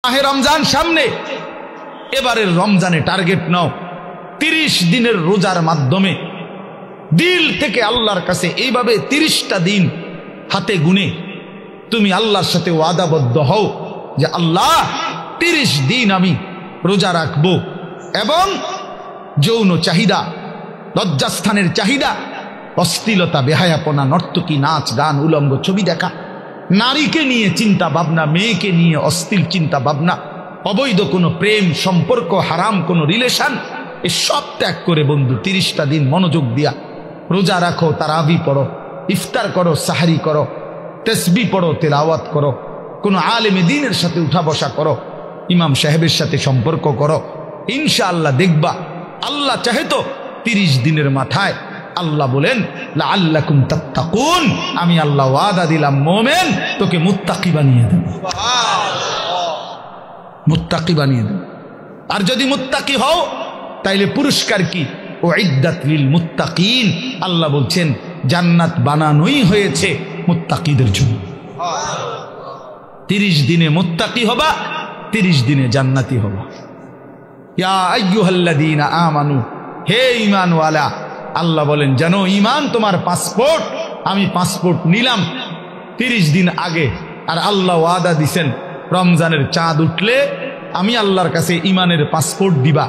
মাহে রমজান সামনে, এবারের রমজানে টার্গেট নাও 30 দিনের রোজার মাধ্যমে দিল থেকে আল্লাহর কাছে এইভাবে 30টা দিন হাতে গুনে তুমি আল্লাহর সাথে ওয়াদাবদ্ধ হও যে আল্লাহ 30 দিন আমি রোজা রাখবো, এবং যৌন চাহিদা, লজ্জাস্থানের চাহিদা, অশ্লীলতা, বেহায়াপনা, নর্তকী, নাচ গান, উলঙ্গ ছবি দেখা, নারীকে নিয়ে চিন্তা ভাবনা, মেয়েকে নিয়ে অশ্লীল চিন্তা ভাবনা, অবৈধ কোনো প্রেম সম্পর্ক, হারাম কোনো রিলেশন, এ সব ত্যাগ করে বন্ধু 30টা দিন মনোযোগ দিয়া রোজা রাখো, তারাবি পড়ো, ইফতার করো, সাহারি করো, তাসবিহ পড়ো, তেলাওয়াত করো, কোনো আলেমে দ্বীনের সাথে উঠা বসা করো, ইমাম সাহেবের সাথে সম্পর্ক করো। ইনশাআল্লাহ দেখবা আল্লাহ চাহে তো 30 দিনের মাথায় আল্লাহ বলেন লাআল্লাকুম তাত্তাকুন, আমি আল্লাহ ওয়াদা দিলাম মোমেন তোকে মুত্তাকি বানিয়ে দেব, মুত্তাকি বানিয়ে দেব। আর যদি মুত্তাকি হও তাইলে পুরস্কার কি? উইদ্দাত লিল মুত্তাকিন, আল্লাহ বলছেন জান্নাত বানানোই হয়েছে মুত্তাকিদের জন্য। 30 দিনে মুত্তাকি হবা, 30 দিনে জান্নাতি হবা। ইয়া আইয়ুহাল্লাযীনা আমানু, হে ঈমানওয়ালা, আল্লাহ বলেন জানো ঈমান তোমার পাসপোর্ট, আমি পাসপোর্ট নিলাম 30 দিন আগে, আর আল্লাহ ওয়াদা দিছেন রমজানের চাঁদ উঠলে আমি আল্লাহর কাছে ঈমানের পাসপোর্ট দিবা।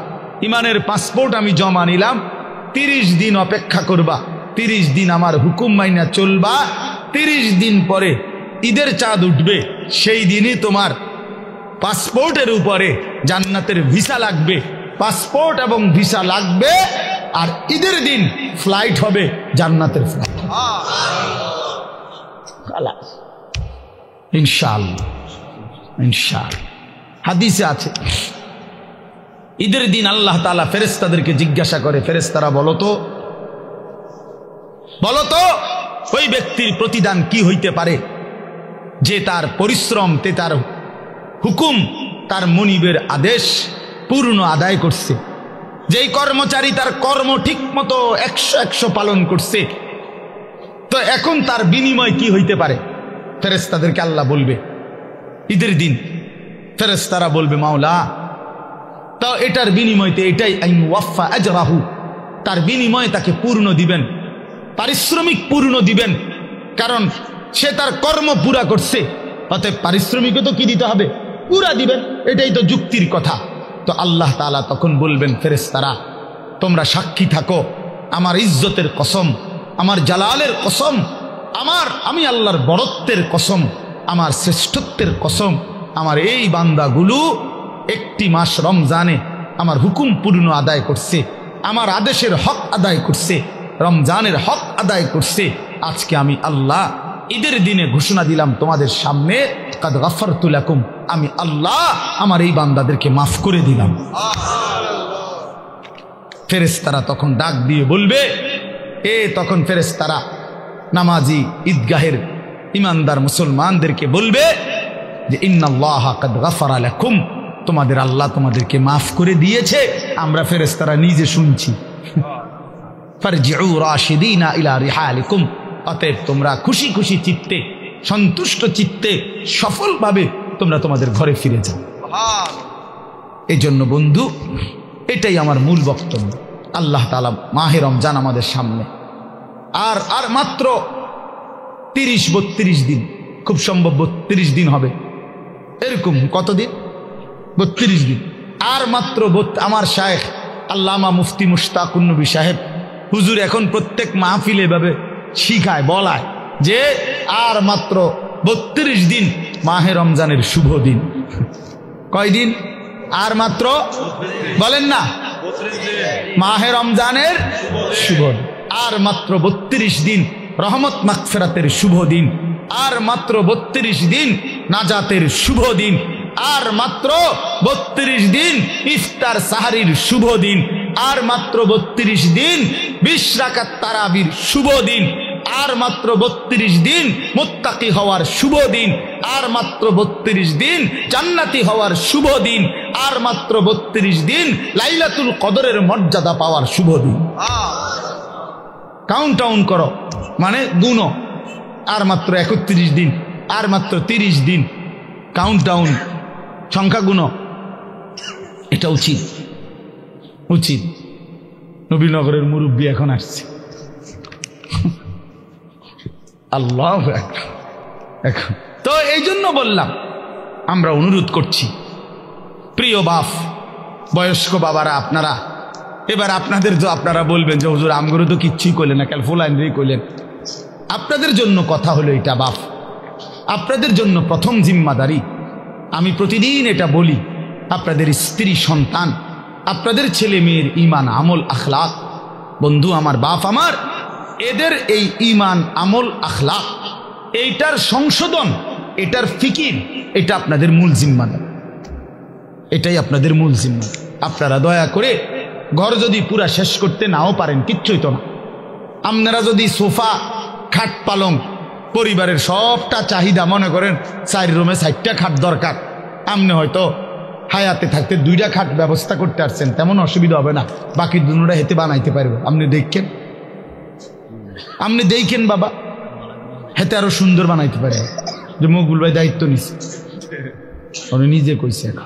ঈমানের পাসপোর্ট আমি জমা নিলাম, 30 দিন অপেক্ষা করবা, 30 দিন আমার হুকুম মাইনা চলবা, 30 দিন পরে ঈদের চাঁদ উঠবে, সেই দিনই তোমার পাসপোর্টের উপরে জান্নাতের ভিসা লাগবে, পাসপোর্ট এবং ভিসা লাগবে, আর ঈদের দিন ফ্লাইট হবে জান্নাতের ফ্লাইট, ইনশাআল্লাহ। ইনশাআল্লাহ হাদিসে আছে ঈদের দিন আল্লাহ তাআলা ফেরেশতাদেরকে জিজ্ঞাসা করে, ফেরেশতারা বলো তো ওই ব্যক্তির প্রতিদান কি হইতে পারে যে তার পরিশ্রম, তার হুকুম, তার মনিবের আদেশ পূর্ণ আদায় করছে, যেই কর্মচারী তার কর্ম ঠিক মতো 100 পালন করছে, তো এখন তার বিনিময় কি হইতে পারে? ফেরেশতাদেরকে আল্লাহ বলবে ঈদের দিন, ফেরেশতারা বলবে মাওলা তো এটার বিনিময়তে এটাই আইন ওয়াফা আজরাহু, তার বিনিময়ে তাকে পূর্ণ দিবেন, পারিশ্রমিক পূর্ণ দিবেন, কারণ সে তার কর্ম পুরা করছে, অতএব পারিশ্রমিকও তো কি দিতে হবে? পুরা দিবেন, এটাই তো যুক্তির কথা। তো আল্লাহ তাআলা তখন বলবেন ফেরেশতারা তোমরা সাক্ষী থাকো, আমার ইজ্জতের কসম, আমার জালালের কসম, আমি আল্লাহর বড়ত্বের কসম, আমার শ্রেষ্ঠত্বের কসম, আমার এই বান্দাগুলো 1 মাস রমজানে আমার হুকুম পূর্ণ আদায় করছে, আমার আদেশের হক আদায় করছে, রমজানের হক আদায় করছে। আজকে আমি আল্লাহ ঈদের দিনে ঘোষণা দিলাম তোমাদের সামনে, কাদ গাফারতু লাকুম, আমি আল্লাহ আমার এই বান্দাদেরকে মাফ করে দিলাম। ফেরেশতারা তখন ডাক দিয়ে বলবে, তখন ফেরেশতারা নামাজি ঈদগাহের ইমানদার মুসলমানদেরকে বলবে যে ইন্নাল্লাহা কাদ গাফারা লাকুম, তোমাদের আল্লাহ তোমাদেরকে মাফ করে দিয়েছে। আমরা ফেরেশতারা নিজে শুনছি। ফারজিউ রাশিদিনা ইলা রিহালিকুম, অতএব তোমরা খুশি খুশি চিত্তে, সন্তুষ্ট চিত্তে, সফলভাবে তোমরা তোমাদের ঘরে ফিরে যাও। এই জন্য বন্ধু এটাই আমার মূল বক্তব্য। আল্লাহ তাআলা মাহে রমজান আমাদের সামনে, আর মাত্র 30-32 দিন, খুব সম্ভব 32 দিন হবে, এরকম কতদিন? 32 দিন। আর মাত্র আমার শায়েখ আল্লামা মুফতি মুশতাকুন নবী সাহেব হুজুর এখন প্রত্যেক মাহফিলে এভাবে শিখায়, বলায় যে আর মাত্র 32 দিন মাহে রমজানের শুভ দিন। কয়দিন? আর মাত্র, বলেন না, মাহে রমজানের শুভ দিন, আর মাত্র 32 দিন রহমত মাগফিরাতের শুভ দিন, আর মাত্র 32 দিন নাজাতের শুভ দিন, আর মাত্র 32 দিন ইফতার সাহারির শুভ দিন, আর মাত্র 32 দিন 20 রাকাত তারাবির শুভ দিন, আর মাত্র 32 দিন মুত্তাকি হওয়ার শুভ দিন, আর মাত্র 32 দিন জান্নাতি হওয়ার শুভ দিন, আর মাত্র 32 দিন লাইলাতুল কদরের মর্যাদা পাওয়ার শুভ দিন। কাউন্টাউন করো, মানে গুনো, আর মাত্র 31 দিন, আর মাত্র 30 দিন, কাউন্টডাউন সংখ্যা গুণ, এটা উচিত উচিত। নবীনগরের মুরব্বী এখন আসছে, আল্লাহ এখন তো এই জন্য বললাম, আমরা অনুরোধ করছি প্রিয় বাপ, বয়স্ক বাবারা, আপনারা এবার আপনাদের যে আপনারা বলবেন যে হুজুর আমগুলো তো কিচ্ছুই করলেন না, কাল ফুলাইনই করলেন। আপনাদের জন্য কথা হলো এটা বাপ, আপনাদের জন্য প্রথম জিম্মাদারি। আমি প্রতিদিন এটা বলি, আপনাদের স্ত্রী সন্তান, আপনাদের ছেলে মেয়ের ঈমান আমল আখলাক, বন্ধু আমার, বাপ আমার, এদের এই ঈমান আমল আখলাক, এইটার সংশোধন, এটার ফিকির, এটা আপনাদের মূল জিম্মাদারি, এটাই আপনাদের মূল জিম্মাদারি। আপনারা দয়া করে ঘর যদি পুরা শেষ করতে নাও পারেন, কিচ্ছুই তো না, আপনারা যদি সোফা খাট পালং পরিবারের সবটা চাহিদা, মনে করেন 4 রুমে 4টা খাট দরকার, আপনি হয়তো হায়াতে থাকতে 2টা খাট ব্যবস্থা করতে পারছেন, তেমন অসুবিধা হবে না, বাকি দুটোটা হেতে বানাইতে পারবো। আপনি দেখেন বাবা, হেতে আরো সুন্দর বানাইতে পারে। যে মকবুল ভাই দায়িত্ব নিছে, উনি নিজে কইছে না।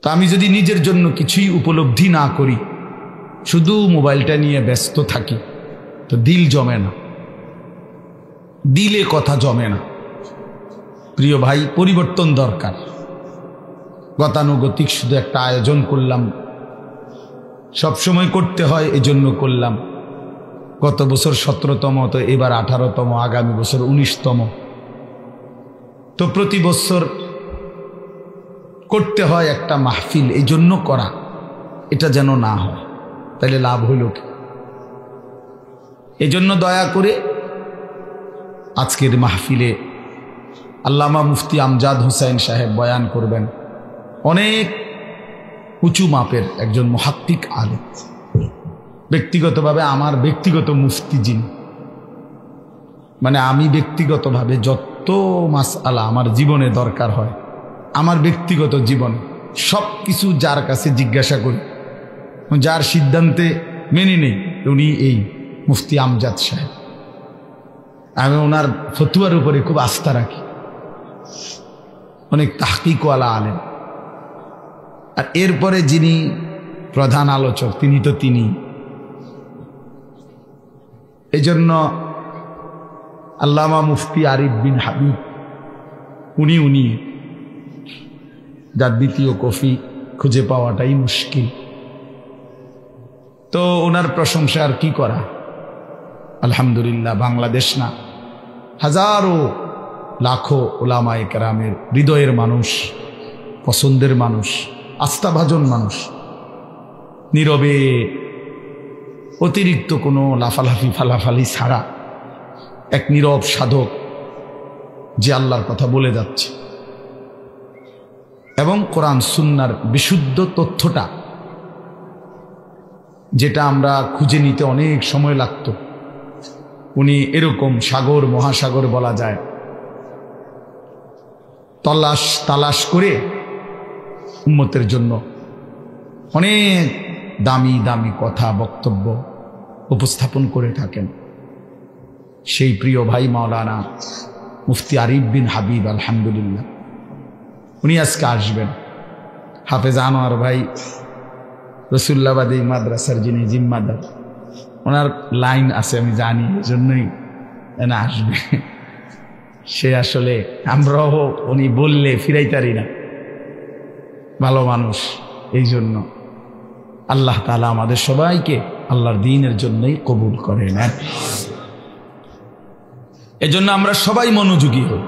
তো আমি যদি নিজের জন্য কিছুই উপলব্ধি না করি, শুধু মোবাইলটা নিয়ে ব্যস্ত থাকি, তো দিল জমে না, দিলে কথা জমে না। প্রিয় ভাই, পরিবর্তন দরকার। গতানুগতিক শুধু একটা আয়োজন করলাম, সবসময় করতে হয়, এজন্য করলাম। গত বছর 17তম, তো এবার 18তম, আগামী বছর 19তম। তো প্রতি বছর করতে হয় একটা মাহফিল, এই জন্য করা, এটা যেন না হয়, তাহলে লাভ হইল কি? এই জন্য দয়া করে আজকের মাহফিলে আল্লামা মুফতি আমজাদ হোসাইন সাহেব বয়ান করবেন। অনেক উঁচু মাপের একজন মুহাক্কিক আলেম, ব্যক্তিগতভাবে আমার ব্যক্তিগত মুফতি যিনি, মানে আমি ব্যক্তিগতভাবে যত মাসআলা আমার জীবনে দরকার হয়, আমার ব্যক্তিগত জীবনে সব কিছু যার কাছে জিজ্ঞাসা করি, যার সিদ্ধান্তে মেনে নেই, উনি এই মুফতি আমজাদ সাহেব। আমি ওনার ফতুয়ার উপরে খুব আস্থা রাখি, অনেক তাহকিকওয়ালা আলেম। আর এরপরে যিনি প্রধান আলোচক, তিনি তো তিনি। এজন্য আল্লামা মুফতি আরিফ বিন হাবিব, উনি যার দ্বিতীয় কফি খুঁজে পাওয়াটাই মুশকিল। তো ওনার প্রশংসা আর কি করা, আলহামদুলিল্লাহ। বাংলাদেশ না, হাজারো লাখো ওলামায়ে কেরামের হৃদয়ের মানুষ, পছন্দের মানুষ, আস্থাভাজন মানুষ, নীরবে অতিরিক্ত কোনো লাফালাফি ফালাফালি ছাড়া এক নীরব সাধক, যে আল্লাহর কথা বলে যাচ্ছে এবং কোরআন সুন্নাহর বিশুদ্ধ তথ্যটা, যেটা আমরা খুঁজে নিতে অনেক সময় লাগতো, উনি এরকম সাগর মহাসাগর বলা যায় তালাশ করে উম্মতের জন্য অনেক দামি দামি কথা বক্তব্য উপস্থাপন করে থাকেন। সেই প্রিয় ভাই মাওলানা মুফতি আরিফ বিন হাবিব, আলহামদুলিল্লাহ, উনি আজকে আসবেন। হাফেজ আনোয়ার ভাই রসুল্লাবাদী মাদ্রাসার যিনি জিম্মাদার, ওনার লাইন আছে আমি জানি, এজন্যই না আসবে। সে আসলে আমরাও উনি বললে ফিরাইতারি না, ভালো মানুষ। এই জন্য আল্লাহ তাআলা আমাদের সবাইকে আল্লাহর দ্বীনের জন্যই কবুল করে নেন। এজন্য আমরা সবাই মনোযোগী হই।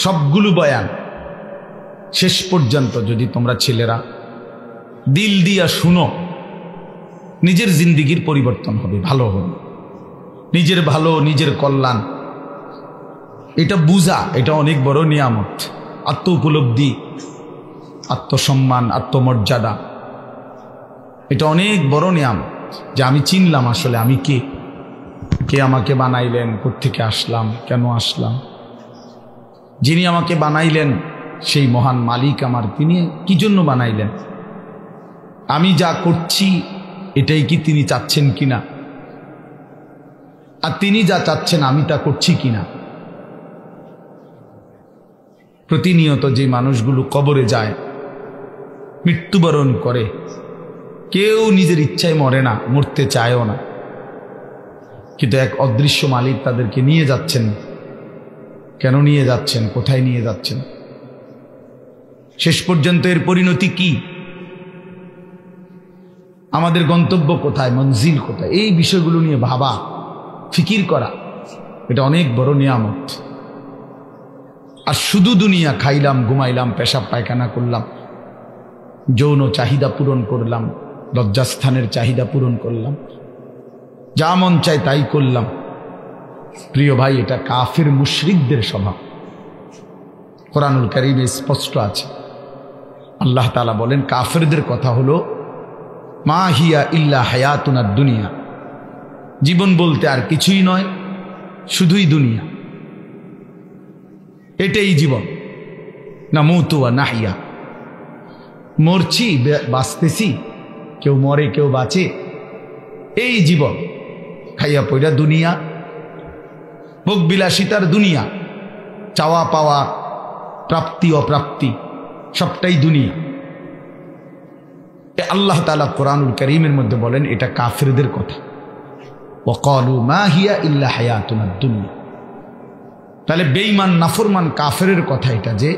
সবগুলো বয়ান শেষ পর্যন্ত যদি তোমরা ছেলেরা দিল দিয়া শুনো, নিজের জিন্দিগির পরিবর্তন হবে, ভালো হবে। নিজের ভালো, নিজের কল্যাণ, এটা বুঝা, এটা অনেক বড় নিয়ামত। আত্ম উপলব্ধি, আত্মসম্মান, আত্মমর্যাদা, এটা অনেক বড় নিয়ামত। যে আমি চিনলাম আসলে আমি কে, কে আমাকে বানাইলেন, কোত্থেকে আসলাম, কেন আসলাম। যিনি আমাকে বানাইলেন সেই মহান মালিক আমার, তিনি কি জন্য বানাইলেন, আমি যা করছি এটাই কি তিনি চাচ্ছেন কিনা, আর তিনি যা চাচ্ছেন আমি তা করছি কিনা। প্রতিনিয়ত যে মানুষগুলো কবরে যায়, মৃত্যুবরণ করে, কেউ নিজের ইচ্ছায় মরে না, মরতে চায়ও না, কিন্তু এক অদৃশ্য মালিক তাদেরকে নিয়ে যাচ্ছেন। কেন নিয়ে যাচ্ছেন, কোথায় নিয়ে যাচ্ছেন, শেষ পর্যন্ত এর পরিণতি কি, আমাদের গন্তব্য কোথায়, মঞ্জিল কোথায়, এই বিষয়গুলো নিয়ে ভাবা, ফিকির করা, এটা অনেক বড় নিয়ামত। আর শুধু দুনিয়া খাইলাম, ঘুমাইলাম, পেশাব পায়খানা করলাম, যৌন চাহিদা পূরণ করলাম, লজ্জাস্থানের চাহিদা পূরণ করলাম, যা মন চায় তাই করলাম, প্রিয় ভাই, এটা কাফির মুশরিকদের স্বভাব। কোরআনুল কারীমে স্পষ্ট আছে, আল্লাহ তাআলা বলেন কাফিরদের কথা হলো মা হিয়া ইল্লা হায়াতুনাদ দুনিয়া, জীবন বলতে আর কিছুই নয়, শুধুই দুনিয়া, এটাই জীবন। নামুতু ওয়া নাহইয়া, মরছি, বাঁচতেছি, কেউ মরে কেউ বাঁচে, এই জীবন। খাইয়া পয়রা দুনিয়া, ভোগ বিলাসিতার দুনিয়া, চাওয়া পাওয়া, প্রাপ্তি অপ্রাপ্তি, সবটাই দুনিয়া। আল্লাহ তাআলা কোরআনুল কারীমের মধ্যে বলেন এটা কাফিরদের কথা, ওয়াকালু মা হিয়া ইল্লা হায়াতুনাদ দুনিয়া। তাহলে বেঈমান নাফরমান কাফেরের কথা এটা, যে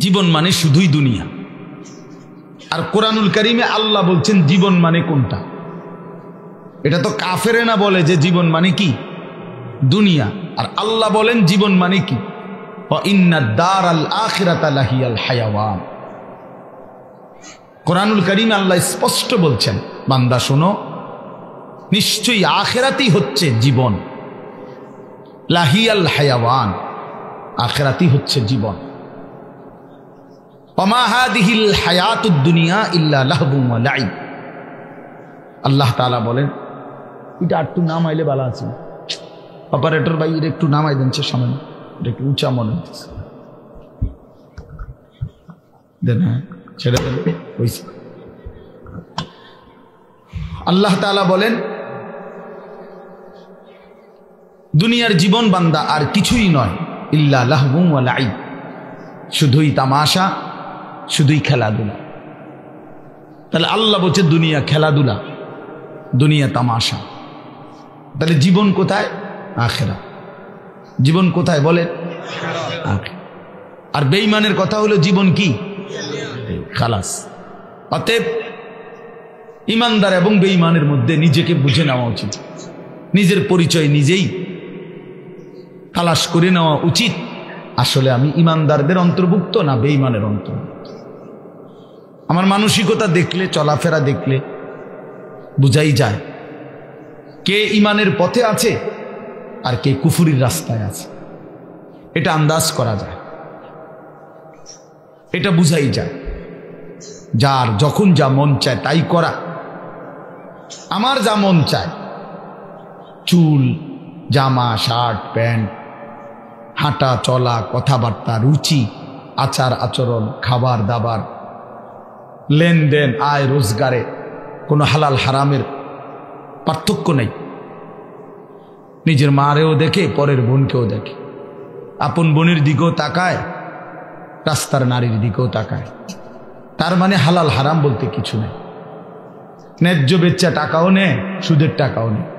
জীবন মানে শুধুই দুনিয়া। আর কোরআনুল কারীমে আল্লাহ বলছেন জীবন মানে কোনটা, এটা তো কাফেরে না বলে যে জীবন মানে কি দুনিয়া, আর আল্লাহ বলেন জীবন মানে কি, ওয়া ইন্নাদ দারাল আখিরাতা লাহিয়াল হায়াওয়ান। কোরআনুল কারীমে আল্লাহ স্পষ্ট বলছেন, বান্দা শোনো, নিশ্চয়ই আখিরাতই হচ্ছে জীবন, লাহিয়াল হায়াওয়ান, আখিরাতই হচ্ছে জীবন। ওমা হাদিহিল হায়াতুদ দুনিয়া ইল্লা লাহবুন ওয়া লাইব। আল্লাহ তাআলা বলেন, এটা একটু নামাইলে ভালো আছে, অপারেটর ভাই এটা একটু নামাই দেন, সামনে এটা একটু উঁচা মনে হচ্ছে, দেন, হ্যাঁ ছেড়ে দেন। আল্লাহ তাআলা বলেন দুনিয়ার জীবন বান্দা আর কিছুই নয়, ইল্লা লাহবুন ওয়া লাইব, শুধুই তামাশা, শুধুই খেলাধুলা। তাহলে আল্লাহ বলছে দুনিয়া খেলাধুলা, দুনিয়া তামাশা। তাহলে জীবন কোথায়, আখিরাত। জীবন কোথায় বলেন, আর বেঈমানের কথা হলো জীবন কি, খালাস। অতএব ইমানদার এবং বেঈমানের মধ্যে নিজেকে বুঝে নেওয়া উচিত, নিজের পরিচয় নিজেই তালাশ করে নেওয়া উচিত, আসলে আমি ইমানদারদের অন্তর্ভুক্ত না বেঈমানের অন্তর্ভুক্ত। আমার মানসিকতা দেখলে, চলাফেরা দেখলে বুঝাই যায় কে ইমানের পথে আছে আর কে কুফুরির রাস্তায় আছে, এটা আন্দাজ করা যায়, এটা বুঝাই যায়। যার যখন যা মন চায় তাই করা, আমার যা মন চায়, চুল, জামা, শার্ট, প্যান্ট, হাঁটা চলা, কথাবার্তা, রুচি, আচার আচরণ, খাবার দাবার, লেনদেন, আয় রোজগারে কোনো হালাল হারামের পার্থক্য নেই। নিজের মারেও দেখে, পরের বোনকেও দেখে, আপন বোনের দিকেও তাকায়, রাস্তার নারীর দিকেও তাকায়। তার মানে হালাল হারাম বলতে কিছু নেই। ন্যায্য বেচ্চা টাকাও নেয়, সুদের টাকাও নেয়,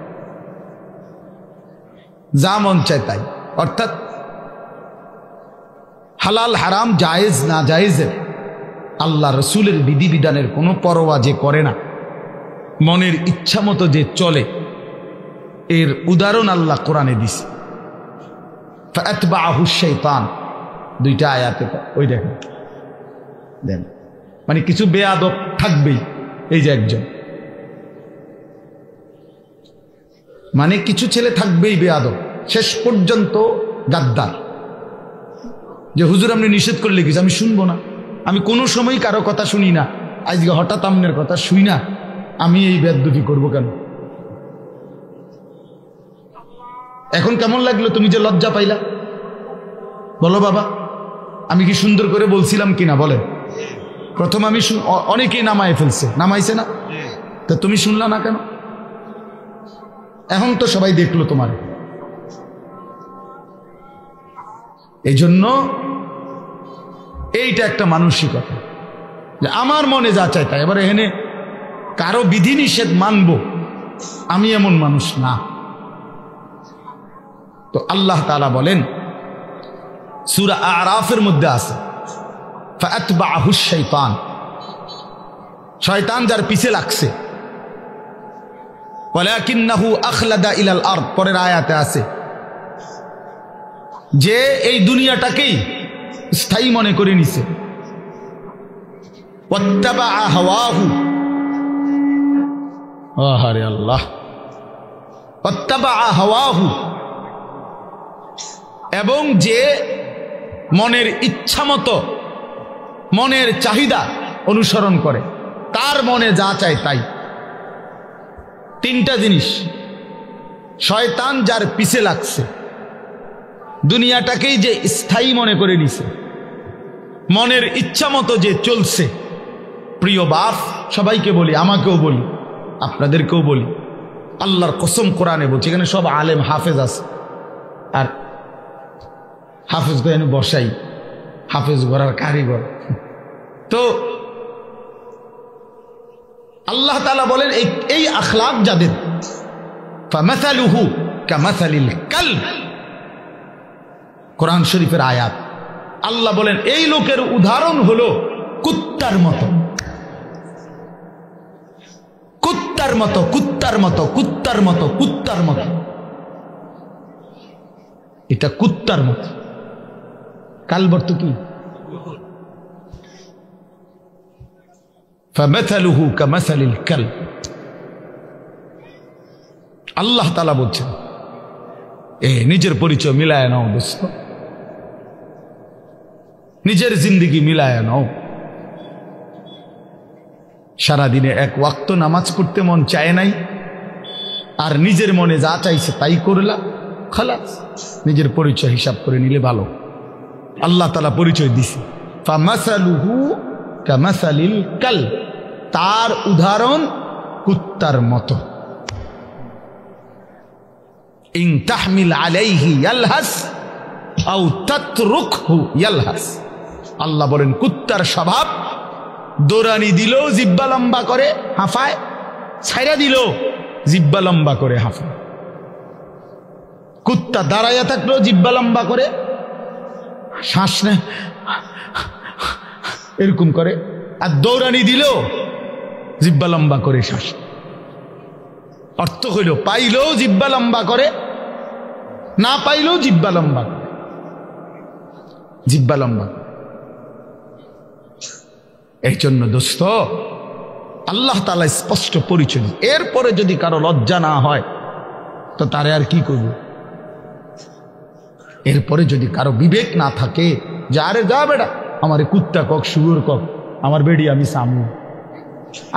যা মন চায় তাই। অর্থাৎ হালাল হারাম, জায়েজ না জায়েজের, আল্লাহ রসুলের বিধিবিধানের কোনো পরোয়া যে করে না, মনের ইচ্ছা মতো যে চলে, এর উদাহরণ আল্লাহ কোরআনে দিছে। ফাআতবাআহু শাইতান, দুইটা আয়াতে, ওই দেখেন, দেন, মানে কিছু বেয়াদব থাকবেই। এই যে একজন, মানে কিছু ছেলে থাকবেই বেয়াদব, শেষ পর্যন্ত গাদ্দার, যে হুজুর আপনি নিষেধ করলে কিছু আমি শুনবো না, আমি কোনো সময় কারো কথা শুনি না, আজকে হঠাৎ আমনের কথা শুই না, আমি এই বেয়াদবি করবো কেন? এখন কেমন লাগলো তুমি যে লজ্জা পাইলা? বলো বাবা, আমি কি সুন্দর করে বলছিলাম কিনা বলে? প্রথম আমি অনেকেই নামায় ফেলছে, নামাইছে না, তা তুমি শুনলা না কেন? এখন তো সবাই দেখলো তোমার। এই জন্য এইটা একটা মানসিকতা যে আমার মনে যা চাই তাই। এবার এখানে কারো বিধিনিষেধ মানব, আমি এমন মানুষ না। তো আল্লাহ তাআলা বলেন সূরা আরাফের মধ্যে আছে ফাআতবাহু শাইতান, শয়তান যার পিছে লাগছে। ওয়ালাকিন্নাহু আখলাদা ইলাল আরদ, পরের আয়াতে আছে যে এই দুনিয়াটাকেই স্থায়ী মনে করে নিছে। ওয়াত্তাবা হাওয়াহু, আহারে আল্লাহ, ওয়াত্তাবা হাওয়াহু, এবং যে মনের ইচ্ছা মতো মনের চাহিদা অনুসরণ করে, তার মনে যা চায় তাই। তিনটা জিনিস, শয়তান যার পিছে লাগছে, দুনিয়াটাকেই যে স্থায়ী মনে করে নিছে, মনের ইচ্ছা মতো যে চলছে। প্রিয় বাপ, সবাইকে বলি, আমাকেও বলি, আপনাদেরকেও বলি, আল্লাহর কসম কোরআনে বলছি, এখানে সব আলেম হাফেজ আছে, আর হাফেজ গেনে বসাই, হাফেজ গড়ার কারিগর। তো আল্লাহ তাআলা বলেন এই আখলাক যাদের, ফামাসালুহু কামাসালিল কালব, কোরআন শরীফের আয়াত। আল্লাহ বলেন এই লোকের উদাহরণ হলো কুত্তার মতো, কুত্তার মতো, কুত্তার মতো, কুত্তার মতো, কুত্তার মতো। এটা কুত্তার মতো। কালব অর্থ কি? ফামাসালুহু কামাসালিল কালব। আল্লাহ তাআলা বলছেন নিজের পরিচয় মিলায় নাও দোস্ত, নিজের জিন্দেগি মিলায় নাও। সারাদিনে এক ওয়াক্ত নামাজ পড়তে মন চায় নাই, আর নিজের মনে যা চাইছে তাই করলা, খালাস। নিজের পরিচয় হিসাব করে নিলে ভালো। আল্লাহ তাআলা পরিচয় দিছে ফামাসালুহু কামাসালিল কালব, তার উদাহরণ কুত্তার মতো। ইন তাহমিল আলাইহি ইয়ালহাস আও তাতরুকহু ইয়ালহাস। আল্লাহ বলেন কুত্তার স্বভাব, দৌড়ানি দিলেও জিব্বা লম্বা করে হাঁফায়, ছাইরা দিলেও জিব্বা লম্বা করে হাঁফায়। কুত্তা দাঁড়াইয়া থাকলেও জিব্বা লম্বা করে, শ্বাস নেয় এরকম করে, আর দৌড়ানি দিলেও জিব্বা লম্বা করে শ্বাস। অর্থ হইল পাইলেও জিব্বা লম্বা করে, না পাইলেও জিব্বা লম্বা করে, জিব্বা লম্বা। এই জন্য দোস্ত আল্লাহ তাআলা স্পষ্ট পরিচয়। এরপরে যদি কারো লজ্জা না হয় তো তারে আর কি করব? এরপরে যদি কারো বিবেক না থাকে যে আরে যা বেটা, আমার কুত্তা কক, শুয়োর কক, আমার বেড়ি আমি সামু,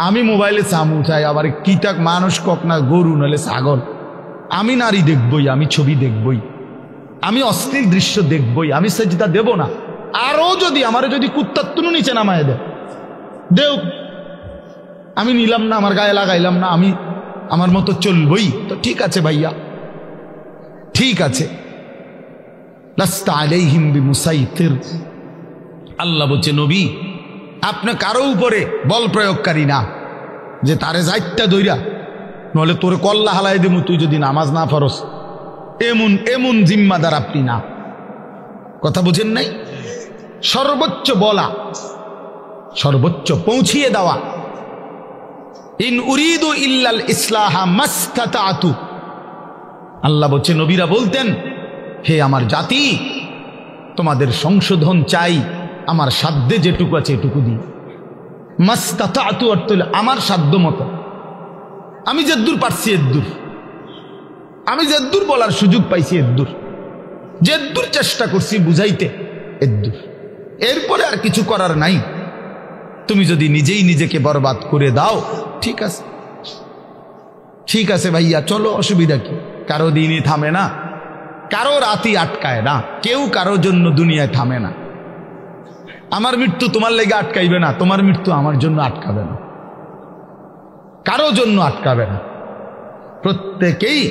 আমি মোবাইলে সামু চাই, আবার কি তাক মানুষ কক না গরু নালে ছাগল, আমি নারী দেখবই, আমি ছবি দেখবই, আমি অশ্লীল দৃশ্য দেখবই, আমি সেজদা দেব না। আরো যদি আমারে যদি কুত্তার তুনু নিচে নামায় দেও, আমি নিলাম না, আমার গায়ে লাগাইলাম না, আমি আমার মতো চলবই, তো ঠিক আছে ভাইয়া, ঠিক আছে। লাস্তা আলাইহিম বিমুসাইতির। আল্লাহ বলছে নবী আপনি কারো উপরে বল প্রয়োগকারী না, যে তারে যাইত্যা দইরা নলে তোরে কল্লা হালাই দেবো তুই যদি নামাজ না ফরস, এমন এমন জিম্মাদার আপনি না। কথা বুঝেন নাই? সর্বোচ্চ বলা, সর্বোচ্চ পৌঁছিয়ে দেওয়া। ইন উরিদু ইল্লাল ইসলাহা মাস্তাতাতু। আল্লাহ বলছে নবীরা বলতেন হে আমার জাতি, তোমাদের সংশোধন চাই, আমার সাধ্যে যেটুকু আছে এটুকু দিই। মাস্তাতাতু অর্থ হলো আমার সাধ্য মতো, আমি যেদূর পারছি এদূর, আমি যেদূর বলার সুযোগ পাইছি এদূর, যেদূর চেষ্টা করছি বুঝাইতে এদূর, এরপরে আর কিছু করার নাই। তুমি যদি নিজেই নিজেকে বরবাদ করে দাও, ঠিক আছে, ঠিক আছে ভাইয়া, চলো, অসুবিধা কি? কারো দিনই থামে না, কারো রাতই আটকায় না, কেউ কারো জন্য দুনিয়ায় থামে না। আমার মৃত্যু তোমার লেগে আটকাইবে না, তোমার মৃত্যু আমার জন্য আটকাবে না, কারো জন্য আটকাবে না। প্রত্যেকেই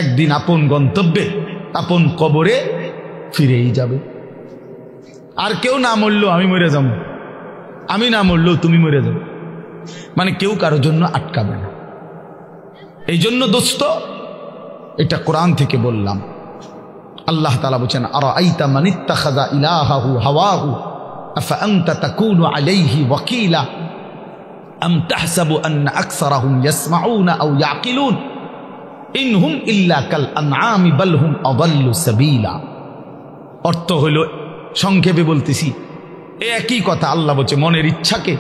একদিন আপন গন্তব্যে, আপন কবরে ফিরেই যাবে। আর কেউ না মরলেও আমি মরে যাব, আমি না মরলেও তুমি মরে যাবে, মানে কেউ কারোর জন্য আটকাবে না। এই জন্য দোস্ত, এটা কোরআন থেকে বললাম। আল্লাহ তাআলা বলেন, আরাআইতা মান ইত্তাখাযা ইলাহাহু হাওয়াহু আফা আনতা তাকুনু আলাইহি ওয়াকিলা আম তাহসাবু আন্না আকসারাহুম ইয়াসমাউনা আও ইয়াকিলুন ইনহুম ইল্লা কাল আনআমি বাল হুম আযাল্লু সাবিলা। অর্থ হলো, সংক্ষেপে বলতেছি, একই কথা। আল্লাহ বলছে, মনের ইচ্ছাকে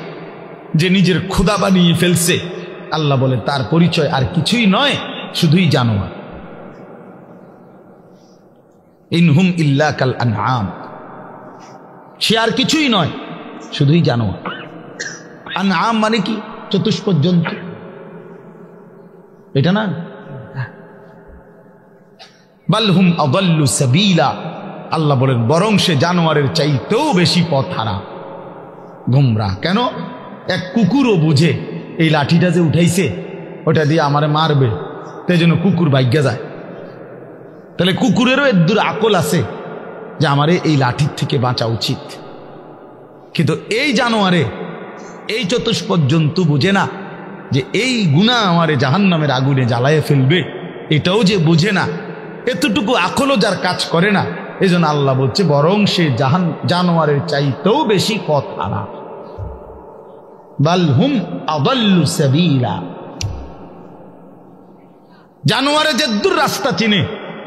যে নিজের খোদা বানিয়ে ফেলছে, আল্লাহ বলে তার পরিচয় আর কিছুই নয়, শুধুই জানোয়ার। ইনহুম ইল্লা কাল আনআম, সে আর কিছুই নয়, শুধুই জানোয়ার। আনআম মানে কি? চতুষ্পদ জন্তু, এটা না। বাল হুম আযাল্লু সাবিলা, আল্লাহ বলেন বরং সে জানোয়ারের চাইতেও বেশি পথ হারা, গোমরা। কেন? এক কুকুরও বুঝে এই লাঠিটা যে উঠাইছে ওটা দিয়ে আমারে মারবে, তাই জন্য কুকুর ভাগ্যা যায়। তাহলে কুকুরেরও এর আকল আছে যে আমারে এই লাঠির থেকে বাঁচা উচিত। কিন্তু এই জানোয়ারে, এই চতুষ্পদ জন্তু বুঝে না যে এই গুনাহ আমারে জাহান্নামের আগুনে জ্বালায়ে ফেলবে, এটাও যে বুঝে না, এতটুকু আকলও যার কাজ করে না। এই জন্য আল্লাহ বলছে বরং সে জানোয়ারের চাইতেও বেশি পথ হারা। বাল হুম আযাল্লু সাবিলা, জানোয়ারে যেদূর রাস্তা চিনে,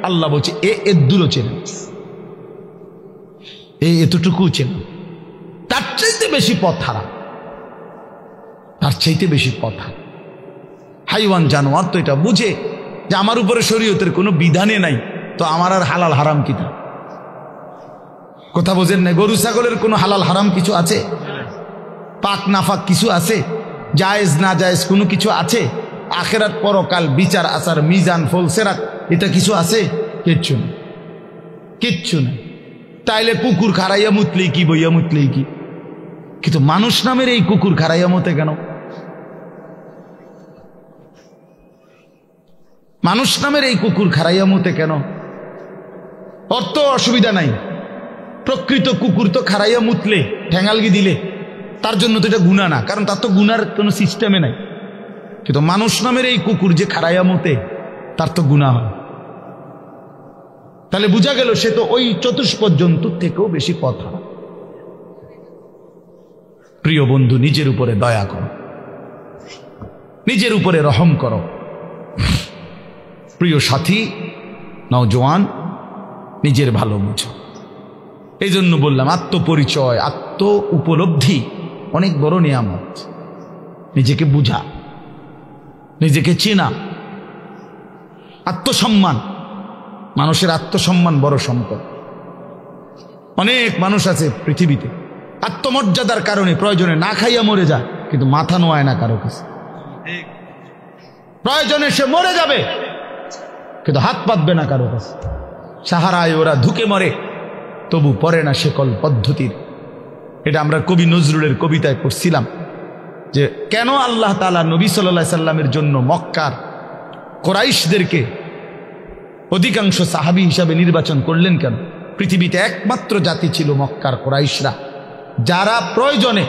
আল্লাহ বলছে এদূরও চেনে, এতটুকু চেনে, তার চাইতে বেশি পথ হারা, তার চাইতে বেশি পথ হারা। হাইওয়ান জানোয়ার তো এটা বুঝে যে আমার উপরে শরীয়তের কোনো বিধানে নাই, তো আমার আর হালাল হারাম কি? তা কথা বোঝেন না? গরু ছাগলের কোনো হালাল হারাম কিছু আছে? পাক নাফাক কিছু আছে? জায়েজ না জায়েজ কোনো কিছু আছে? আখেরাত পরকাল বিচার আচার মিজান ফলসেরাত এটা কিছু আছে? কিচ্ছু না, কিচ্ছু না। তাইলে কুকুর খারাইয়া মুতলেই কি, বইয়া মুতলেই কি? কিন্তু মানুষ নামের এই কুকুর খারাইয়া মতে কেন? মানুষ নামের এই কুকুর খারাইয়া মতে কেন? অর্থ অসুবিধা নাই, প্রকৃত কুকুর তো খারাইয়া মুতলে, ঠ্যাঙালগি দিলে তার জন্য তো এটা গুনাহ না, কারণ তার তো গুনার কোনো সিস্টেমে নাই। কিন্তু মানুষ নামের এই কুকুর যে খারাইয়া মতে, তার তো গুনাহ হয়। তাহলে বোঝা গেল সে তো ওই চতুষ্পদ জন্তুর থেকেও বেশি পথ হারা। প্রিয় বন্ধু, নিজের উপরে দয়া করো, নিজের উপরে রহম করো। প্রিয় সাথী, নওজোয়ান, নিজের ভালো বুঝো। এই জন্য বললাম, আত্মপরিচয়, আত্ম উপলব্ধি অনেক বড় নিয়ামত। নিজেকে বুঝা, নিজেকে চেনা, আত্মসম্মান। মানুষের আত্মসম্মান বড় সম্পদ। অনেক মানুষ আছে পৃথিবীতে আত্মমর্যাদার কারণে প্রয়োজনে না খাইয়া মরে যায়, কিন্তু মাথা নোয়ায় না কারো কাছে। প্রয়োজনে সে মরে যাবে, কিন্তু হাত পাতবে না কারো কাছে। সাহারায় ওরা ধুকে মরে, তবু পড়ে না শেকল পদ্ধতির। এটা আমরা কবি নজরুলের কবিতায় পড়ছিলাম যে কেন আল্লাহ তাআলা নবী সাল্লাল্লাহু আলাইহি সাল্লামের জন্য মক্কার কুরাইশদেরকে অধিকাংশ সাহাবী হিসাবে নির্বাচন করলেন কেন? পৃথিবীতে একমাত্র জাতি ছিল মক্কার কুরাইশরা, যারা প্রয়োজনে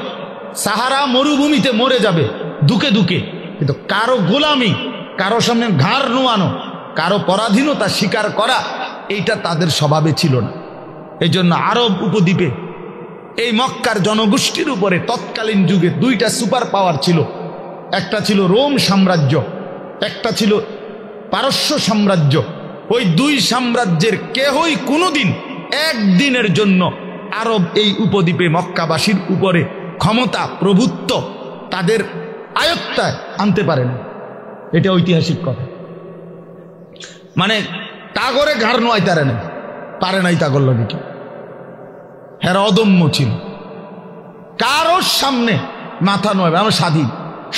সাহারা মরুভূমিতে মরে যাবে দুকে দুকে, কিন্তু কারো গোলামি, কারো সামনে ঘাড় নোয়ানো, কারো পরাধীনতা স্বীকার করা, এইটা তাদের স্বভাবে ছিল না। এই জন্য আরব উপদ্বীপে এই মক্কার জনগোষ্ঠীর উপরে তৎকালীন যুগে দুইটা সুপার পাওয়ার ছিল। একটা ছিল রোম সাম্রাজ্য, একটা ছিল পারস্য সাম্রাজ্য। ওই দুই সাম্রাজ্যের কেহই কোনোদিন একদিনের জন্য আরব এই উপদ্বীপে মক্কাবাসীর উপরে ক্ষমতা, প্রভুত্ব তাদের আয়ত্তায় আনতে পারে না। এটা ঐতিহাসিক কথা। মানে তাগরে ঘাড় নোয়াই পারে নাই, তাগর লাগে কি? হেরা অদম্য ছিল, কারোর সামনে মাথা নয়। আমরা স্বাধীন,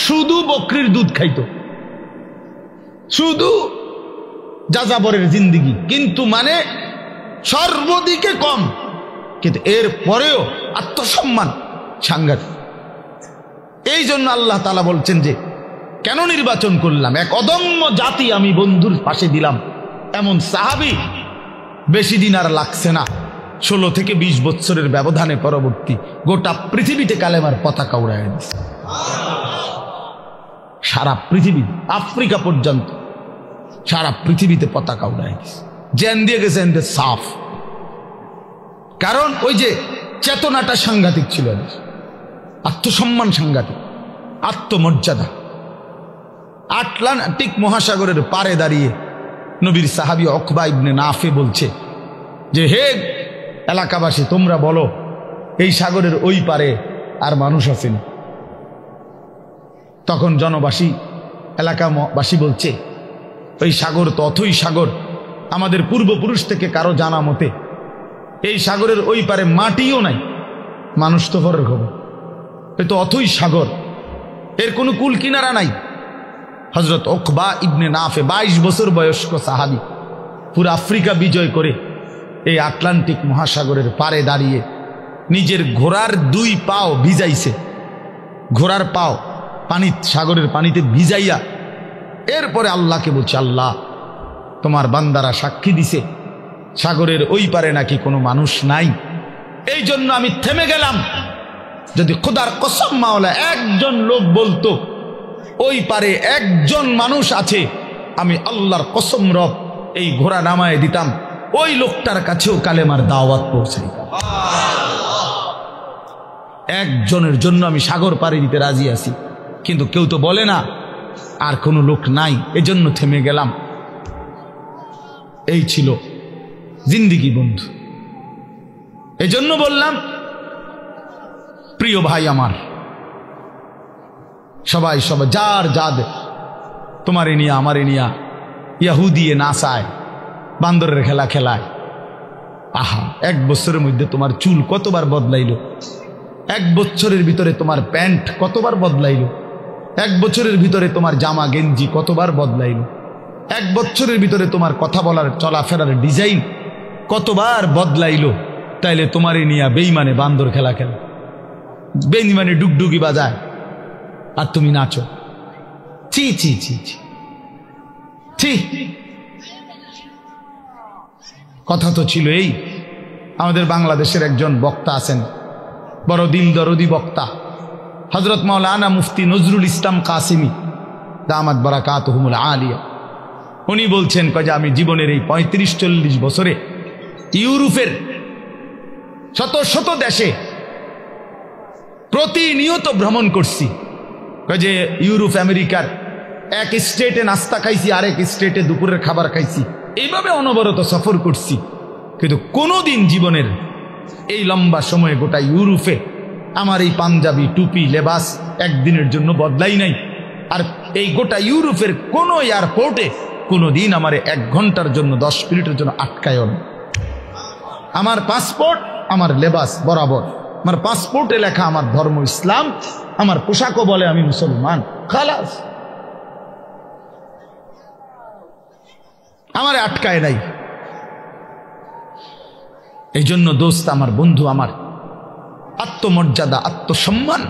শুধু বকরির দুধ খাইতো, শুধু যাযাবরের জিন্দিগি, কিন্তু মানে সর্বদিকে কম, কিন্তু এর পরেও আত্মসম্মান সাংঘাতিক। এই জন্য আল্লাহ তাআলা বলছেন যে কেন নির্বাচন করলাম, এক অদম্য জাতি আমি বন্ধুর পাশে দিলাম। এমন সাহাবী বেশি দিন আর লাগছে না, 16 থেকে 20 বছরের ব্যবধানে পরবর্তী গোটা পৃথিবীতে কালেমার পতাকা উড়ায় দিচ্ছে। সারা পৃথিবী, আফ্রিকা পর্যন্ত সারা পৃথিবীতে পতাকা উড়ায় দিচ্ছে। জেন দিয়ে গেছে এনদের সাফ। কারণ ওই যে চেতনাটা সাংঘাতিক ছিল, আত্মসম্মান সাংঘাতিক, আত্মমর্যাদা। আটলান্টিক মহাসাগরের পারে দাঁড়িয়ে নবীর সাহাবী উকবা ইবনে নাফে বলছে যে, হে এলাকাবাসী, তোমরা বলো এই সাগরের ওই পারে আর মানুষ আছেন? তখন জনবাসী, এলাকাবাসী বলছে, ওই সাগর তো অথই সাগর, আমাদের পূর্বপুরুষ থেকে কারো জানা মতে এই সাগরের ওই পারে মাটিও নাই, মানুষ তো পরের খবর, এ তো অথই সাগর, এর কোনো কুল কিনারা নাই। হযরত উকবা ইবনে নাফে 22 বছর বয়স্ক সাহাবী, পুরো আফ্রিকা বিজয় করে এই আটলান্টিক মহাসাগরের পারে দাঁড়িয়ে নিজের ঘোড়ার 2 পাও ভিজাইছে, ঘোড়ার পাও সাগরের পানিতে ভিজাইয়া এরপরে আল্লাহকে বলছে, আল্লাহ তোমার বান্দারা সাক্ষী দিছে সাগরের ওই পারে নাকি কোনো মানুষ নাই, এই জন্য আমি থেমে গেলাম। যদি খোদার কসম মাওলা একজন লোক বলতো ওই পারে একজন মানুষ আছে, আমি আল্লাহর কসম রব এই ঘোড়া নামায় দিতাম, ওই লোকটার কাছেও কালেমার দাওয়াত পৌঁছাইতাম। একজনের জন্য আমি সাগর পাড়ি দিতে রাজি আছি, কিন্তু কেউ তো বলে না আর কোনো লোক নাই, এজন্য থেমে গেলাম। এই ছিল জিন্দিগি বন্ধু। এজন্য বললাম, প্রিয় ভাই আমার, সবাই যার যাদের, তোমার এনিয়া আমার এনিয়া, ইয়াহুদিয়ে নাসায়, বান্দরের খেলা খেলায়। আহা, 1 বছরের মধ্যে তোমার চুল কতবার বদলাইল, 1 বছরের ভিতরে তোমার প্যান্ট কতবার বদলাইল, 1 বছরের ভিতরে তোমার জামা গেঞ্জি কতবার বদলাইল, 1 বছরের ভিতরে তোমার কথা বলার চলাফেরার ডিজাইন কতবার বদলাইল। তাইলে তোমারই নিয়া বেঈমানে বান্দর খেলা খেলা, বেঈমানে ডুগডুগি বাজায়, আর তুমি নাচো। ছি ছি ছি ছি ছি। কথা তো ছিল এই, আমাদের বাংলাদেশের একজন বক্তা আছেন, বড় দিল দরদি বক্তা, হযরত মাওলানা মুফতি নজরুল ইসলাম কাসিমি দামাত বারাকাতুহুমুল আলিয়া। উনি বলছেন যে আমি জীবনের এই 35-40 বছরে ইউরোপের শত শত দেশে প্রতিনিয়ত ভ্রমণ করছি। যে ইউরোপ আমেরিকার এক স্টেটে নাস্তা খাইছি, আরেক স্টেটে দুপুরের খাবার খাইছি, এইভাবে অনবরত সফর করছি, কিন্তু কোনোদিন জীবনের এই লম্বা সময়ে গোটা ইউরোপে আমার এই পাঞ্জাবি টুপি লেবাস একদিনের জন্য বদলাই নাই। আর এই গোটা ইউরোপের কোনো এয়ারপোর্টে কোনোদিন আমার 1 ঘন্টার জন্য 10 মিনিটের জন্য আটকায় না। আমার পাসপোর্ট, আমার লেবাস বরাবর, আমার পাসপোর্টে লেখা আমার ধর্ম ইসলাম, আমার পোশাকও বলে আমি মুসলমান, খালাস, আমার আটকায় নাই। এই জন্য দোস্ত আমার, বন্ধু আমার, আত্মমর্যাদা, আত্মসম্মান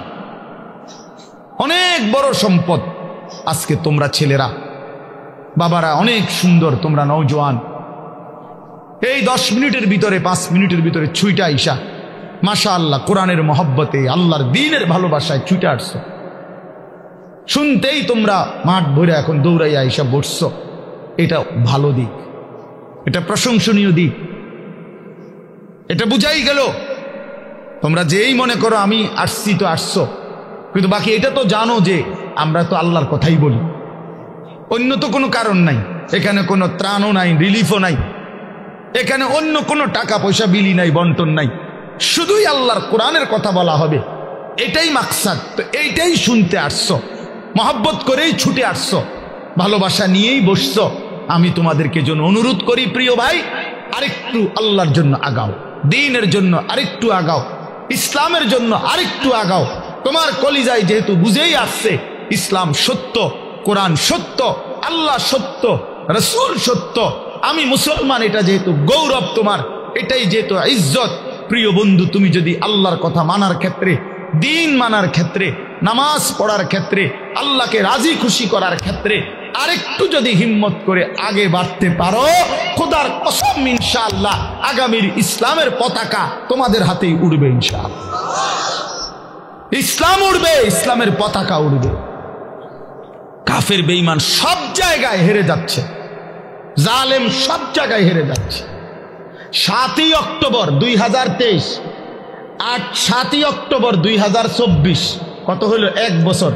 অনেক বড় সম্পদ। আজকে তোমরা ছেলেরা, বাবারা অনেক সুন্দর, তোমরা নওজোয়ান, এই 10 মিনিটের ভিতরে 5 মিনিটের ভিতরে ছুইটা আইসা মাশাআল্লাহ কোরআনের মহব্বতে, আল্লাহর দ্বীনের ভালোবাসায় ছুটে আসছো। শুনতেই তোমরা মাঠ ভরে এখন দৌড়াইয়া আইসা বসছো, এটা ভালো দিক, এটা প্রশংসনীয় দিক, এটা বুঝাই গেল। তোমরা যেই মনে করো আমি আসছি তো আসছো, কিন্তু বাকি এটা তো জানো যে আমরা তো আল্লাহর কথাই বলি, অন্য তো কোনো কারণ নাই, এখানে কোনো ত্রাণও নাই, রিলিফও নাই, এখানে অন্য কোনো টাকা পয়সা বিলি নাই, বন্টন নাই, শুধুই আল্লাহর কোরআনের কথা বলা হবে, এটাই মাকসাদ। তো এইটাই শুনতে আসছো, মহব্বত করেই ছুটে আসছো, ভালোবাসা নিয়েই বসছো। আমি তোমাদেরকে জন্য অনুরোধ করি, প্রিয় ভাই, আরেকটু আল্লাহর জন্য আগাও, দ্বীনের জন্য আরেকটু আগাও, ইসলামের জন্য আরেকটু আগাও। তোমার কলিজায় যেহেতু বুঝেই আসছে ইসলাম সত্য, কোরআন সত্য, আল্লাহ সত্য, রাসূল সত্য, আমি মুসলমান, এটা যেহেতু গৌরব তোমার, এটাই যেহেতু ইজ্জত। প্রিয় বন্ধু, তুমি যদি আল্লাহর কথা মানার ক্ষেত্রে, দ্বীন মানার ক্ষেত্রে, নামাজ পড়ার ক্ষেত্রে, আল্লাহকে রাজি খুশি করার ক্ষেত্রে আরেকটু যদি হিম্মত করে আগে বাড়তে পারো, খোদার কসম ইনশাআল্লাহ আগামীর ইসলামের পতাকা তোমাদের হাতেই উড়বে ইনশাআল্লাহ। ইসলাম উড়বে, ইসলামের পতাকা উড়বে। কাফের বেঈমান সব জায়গায় হেরে যাচ্ছে, জালেম সব জায়গায় হেরে যাচ্ছে। 7ই অক্টোবর 2023, 7ই অক্টোবর 2024, কত হলো? 1 বছর।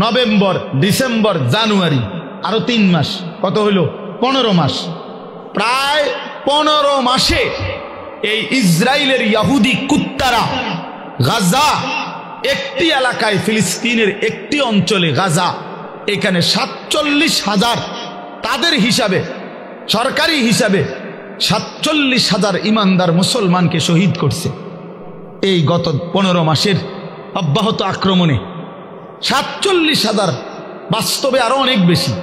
নভেম্বর, ডিসেম্বর, জানুয়ারি, আরো 3 মাস, কত হলো? 15 মাস। প্রায় 15 মাসে এই ইসরায়েলের ইহুদি কুত্তারা গাজা, একটি এলাকায়, ফিলিস্তিনের একটি অঞ্চলে গাজা, এখানে 47,000, তাদের হিসাবে, সরকারি হিসাবে 47,000 ইমানদার মুসলমানকে শহীদ করছে এই গত 15 মাসের অব্যাহত আক্রমণে। 47,000, বাস্তবে আরো অনেক বেশি।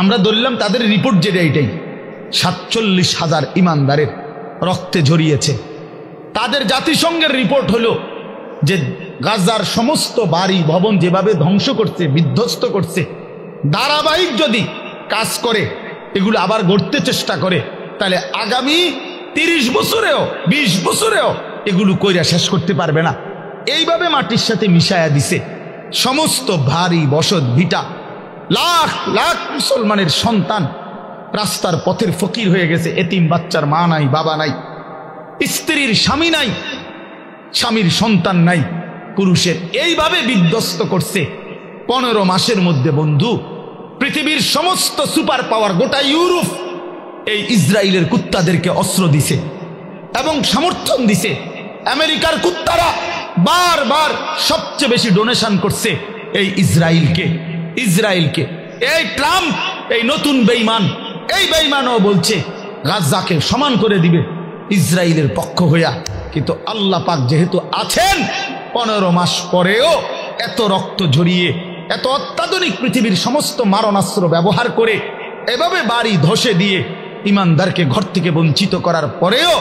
আমরা ধরলাম তাদের রিপোর্ট যেটা, এটাই 47,000 ইমানদারের রক্তে ঝরিয়েছে। তাদের জাতিসংঘের রিপোর্ট হলো যে গাজার সমস্ত বাড়ি ভবন যেভাবে ধ্বংস করছে, বিধ্বস্ত করছে, ধারাবাহিক যদি কাজ করে, এগুলো আবার গড়তে চেষ্টা করে, তাহলে আগামী 30 বছরেও 20 বছরেও এগুলো কইরা শেষ করতে পারবে না। এইভাবে মাটির সাথে মিশায়া দিছে সমস্ত ভারী বসত ভিটা। লাখ লাখ মুসলমানের সন্তান রাস্তার পথের ফকির হয়ে গেছে। এতিম বাচ্চার মা নাই, বাবা নাই, স্ত্রীর স্বামী নাই, স্বামীর সন্তান নাই, পুরুষের। এইভাবে বিধ্বস্ত করছে 15 মাসের মধ্যে। বন্ধু, পৃথিবীর সমস্ত সুপার পাওয়ার, গোটা ইউরোপ এই ইসরায়েলের কুত্তাদেরকে অস্ত্র দিছে এবং সমর্থন দিছে। আমেরিকার কুত্তারা বারবার সবচেয়ে বেশি ডোনেশন করছে এই ইসরায়েলকে। এই ট্রাম্প, এই নতুন বেঈমান, এই বেঈমানও বলছে গাজাকে সমান করে দিবে ইসরায়েলের পক্ষ হইয়া। কিন্তু আল্লাহ পাক যেহেতু আছেন, 15 মাস পরেও এত রক্ত ঝরিয়ে, এত অত্যাধুনিক পৃথিবীর সমস্ত মারণাস্ত্র ব্যবহার করে, এভাবে বাড়ি ধসে দিয়ে ইমানদারকে ঘর থেকে বঞ্চিত করার পরেও